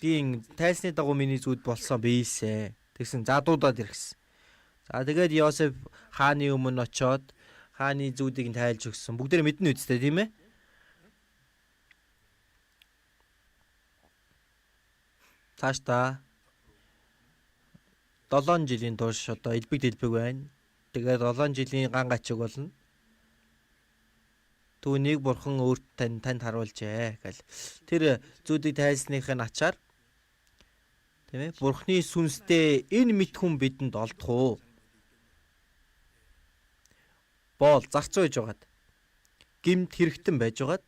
би тайлсны дагуу миний зүүд болсон биесээ. Тэгсэн задуудаад ирсэн. За тэгээд Йосеф хааны өмнө очиод хааны зүүдийг тайлж өгсөн. Бүгдээрээ мэднэ үстэй тийм ээ? Цааш та 7 жилийн турш одоо элбэг дэлбэг байна. Тэгээд 7 жилийн ган гачиг болно. Түүнийг бурхан өөрт танд харуулжээ гэл. Тэр зүүдийг тайлсных нь ачаар тийм ээ? Бурханы сүнстэй энэ мэд хүн бидэнд олдох уу? Боол зарцуу байж байгаад гимт хэрэгтэн байж байгаад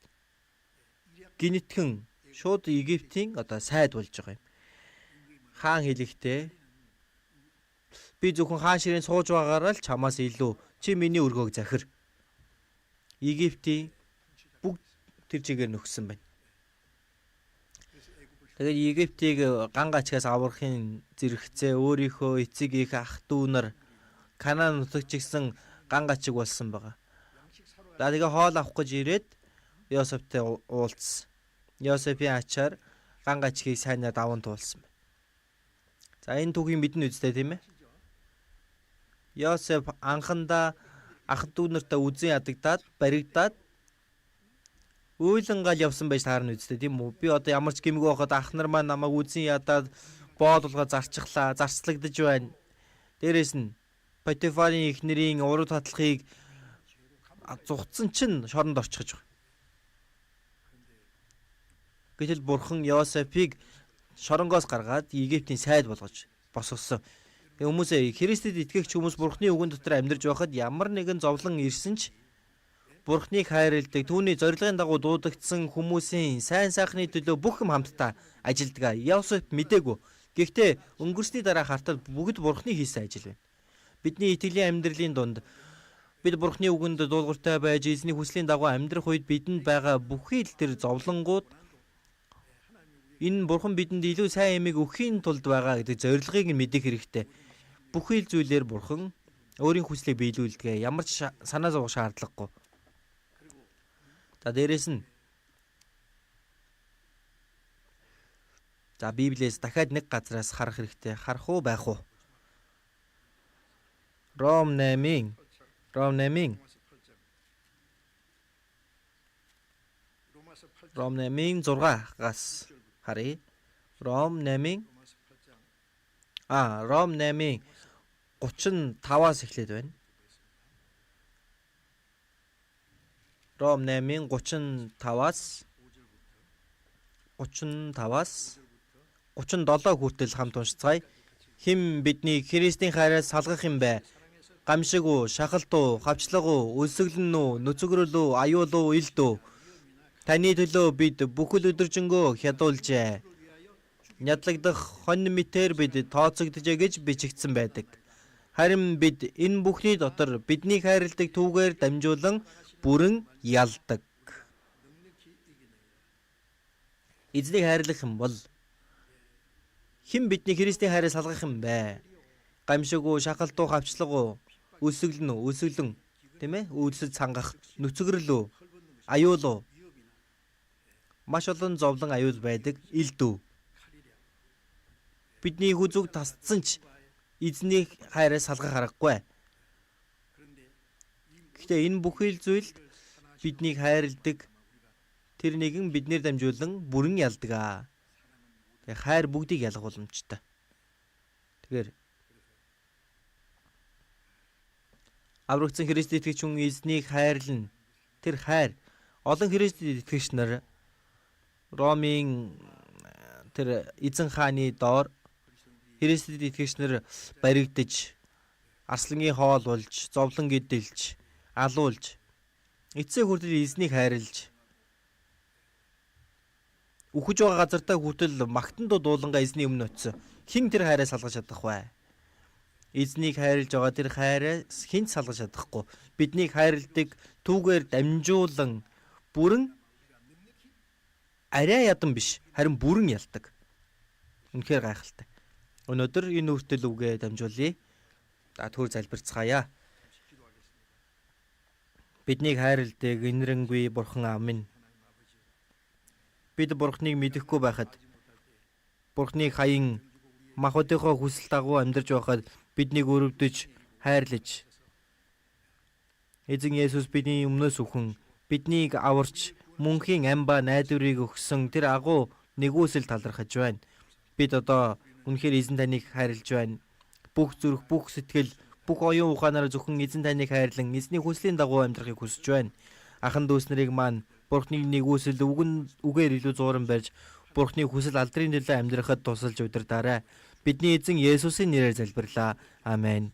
гинэтхэн шууд Египтийн одоо сайд болж байгаа юм. Хаан хэлэхдээ би зөвхөн хаан ширээн сууж байгаараа л чамаас илүү чи миний өргөөг захир. Египтийн бүгд тэр чигээр нөхсөн байна. Тэгээд Египтийг ган гачгаас аврахын зэрэгцээ өөрийнхөө эцэг их ах дүү нар Канаан нутагч гисэн ган гачиг болсон байгаа. За тэгээ хоол авах гэж ирээд Йосефтэй уулзсан. Йосефийн ачаар ган гачгийг сайнаар даван туулсан байна. За энэ түүхийг мэднэ үстэй тийм ээ? Йосеф анхандаа ах дүү нартай үзэн ядагдаад баригдаад уйлангаал явсан байж таарна үстэй тийм үү? Би одоо ямар ч гэмгүй байхад ах нар маань намайг үзэн ядаад боолуулга зарчлаа, зарцлагдаж байна. Дээрээс нь Потифарын эхнэрийн уруу татлахыг зугтсан чинь шоронд орчихож байгаа. Гэтэл бурхан Йосефийг шоронгоос гаргаад Египтийн сайд болгож босгосон. Хүмүүсээ Христэд итгэгч хүмүүс бурханы үгэн дотор амьдарч байхад ямар нэгэн зовлон ирсэн ч бурханыг хайрладаг, түүний зорилгын дагуу дуудагдсан хүмүүсийн сайн сайхны төлөө бүх юм хамтдаа ажилддаг. Йосеф мдээгүй. Гэхдээ өнгөрсний дараа хартал бүгд бурханы хийсэн ажил байна. Бидний итгэлийн амьдралын дунд бид бурханы үгэнд дуулууртай байж эзний хүслийн дагуу амьдрах үед бидэнд байгаа бүхий л тэр зовлонгууд энэ бурхан бидэнд илүү сайн ямиг өгөхийн тулд байгаа гэдэг зорилгыг нь мэдэх хэрэгтэй. Бүхий л зүйлээр бурхан өөрийн хүслийг биелүүлдэг. Ямар ч санаа зовох шаардлагагүй. За дээрэс нь Библиэс дахиад нэг газраас харах хэрэгтэй. Харах уу байх уу? Ром 8-ийн 6-аас харъя. Ром 8-ийн 35-аас эхлээд байна. Ром 8-ийн 35-аас 37 хүртэл хамт уншицгаая. Хэн бидний Христийн хайраас салгах юм бэ? Гамшиг уу, шахалт уу, хавчлага уу, өлсгөлн үү, нүцгэрэл үү, аюул уу, илд үү? Таны төлөө бид бүхэл өдөржингөө хядуулжээ. Нядлагдах хонь мэтээр бид тооцогдожээ гэж бичигдсэн байдаг. Харин бид энэ бүхний дотор бидний хайрладаг түүгээр дамжуулан бүрэн ялдаг. Эзнийг хайрлах юм бол хэн бидний Христийн хайраас салгах юм бэ? Гамшиг уу, шахалт уу, хавчлага уу, өлсгөлн, тийм ээ? Үйлсэл цангах, нүцгэрэл үү, аюул уу? Маш олон зовлон аюул байдаг, илд үү? Бидний хүзүүг тасцсан ч эзнийг хайраас салгах аргагүй. Гэхдээ энэ бүхий л зүйлд биднийг хайрладаг тэр нэгэн биднэр дамжуулан бүрэн ялдаг аа. Тэгээ хайр бүгдийг ялах боломжтой. Тэгэхээр аврагдсан Христэд итгэж хүн эзнийг хайрлна. Тэр хайр олон Христэд итгэгч нар Ромын тэр эзэн хааны доор Христэд итгэгч нар баригдаж, арслангийн хоол болж, зовлон гэдэлж, алуулж, эцсийн хүртэл эзнийг хайрлж, үхэж байгаа газартаа хүртэл магтан дуулангаа эзний өмнө очисон. Хэн тэр хайраа салгаж чадах вэ? Эзнийг хайрлж байгаа тэр хайраас хэн салгаж чадахгүй. Биднийг хайрладаг түүгээр дамжуулан бүрэн арай ядан биш, харин бүрэн ялдаг. Үнэхээр гайхалтай. Өнөөдөр энэ үртэл үгээ дамжуулъя. Төр залбирцгаая. Биднийг хайрладаг инэрэнгүй Бурхан аав минь. Бид Бурханыг мэдэхгүй байхад Бурханыг хаян махбодынхоо хүсэл дагуу амьдарч байхад биднийг өрөвдөж, хайрлаж эзэн Есүс бидний өмнөөс үхэн биднийг аварч мөнхийн амба найдварыг өгсөн тэр агуу нэгүсэл талархаж байна. Бид одоо үнэхээр эзэн таныг хайрлаж байна. Бүх зүрх, бүх сэтгэл, бүх оюун ухаанаар зөвхөн эзэн таныг хайрлан эзний хүслийн дагуу амьдрахыг хүсэж байна. Ахан дүүс нарыг маань Бурхны нэгүсэл үгээр илүү зууран барьж Бурхны хүсэл алдрын төлөө амьдрахад тусалж удирдаарай. Бидний эзэн Есүсийн нэрээр залбирлаа. Амен.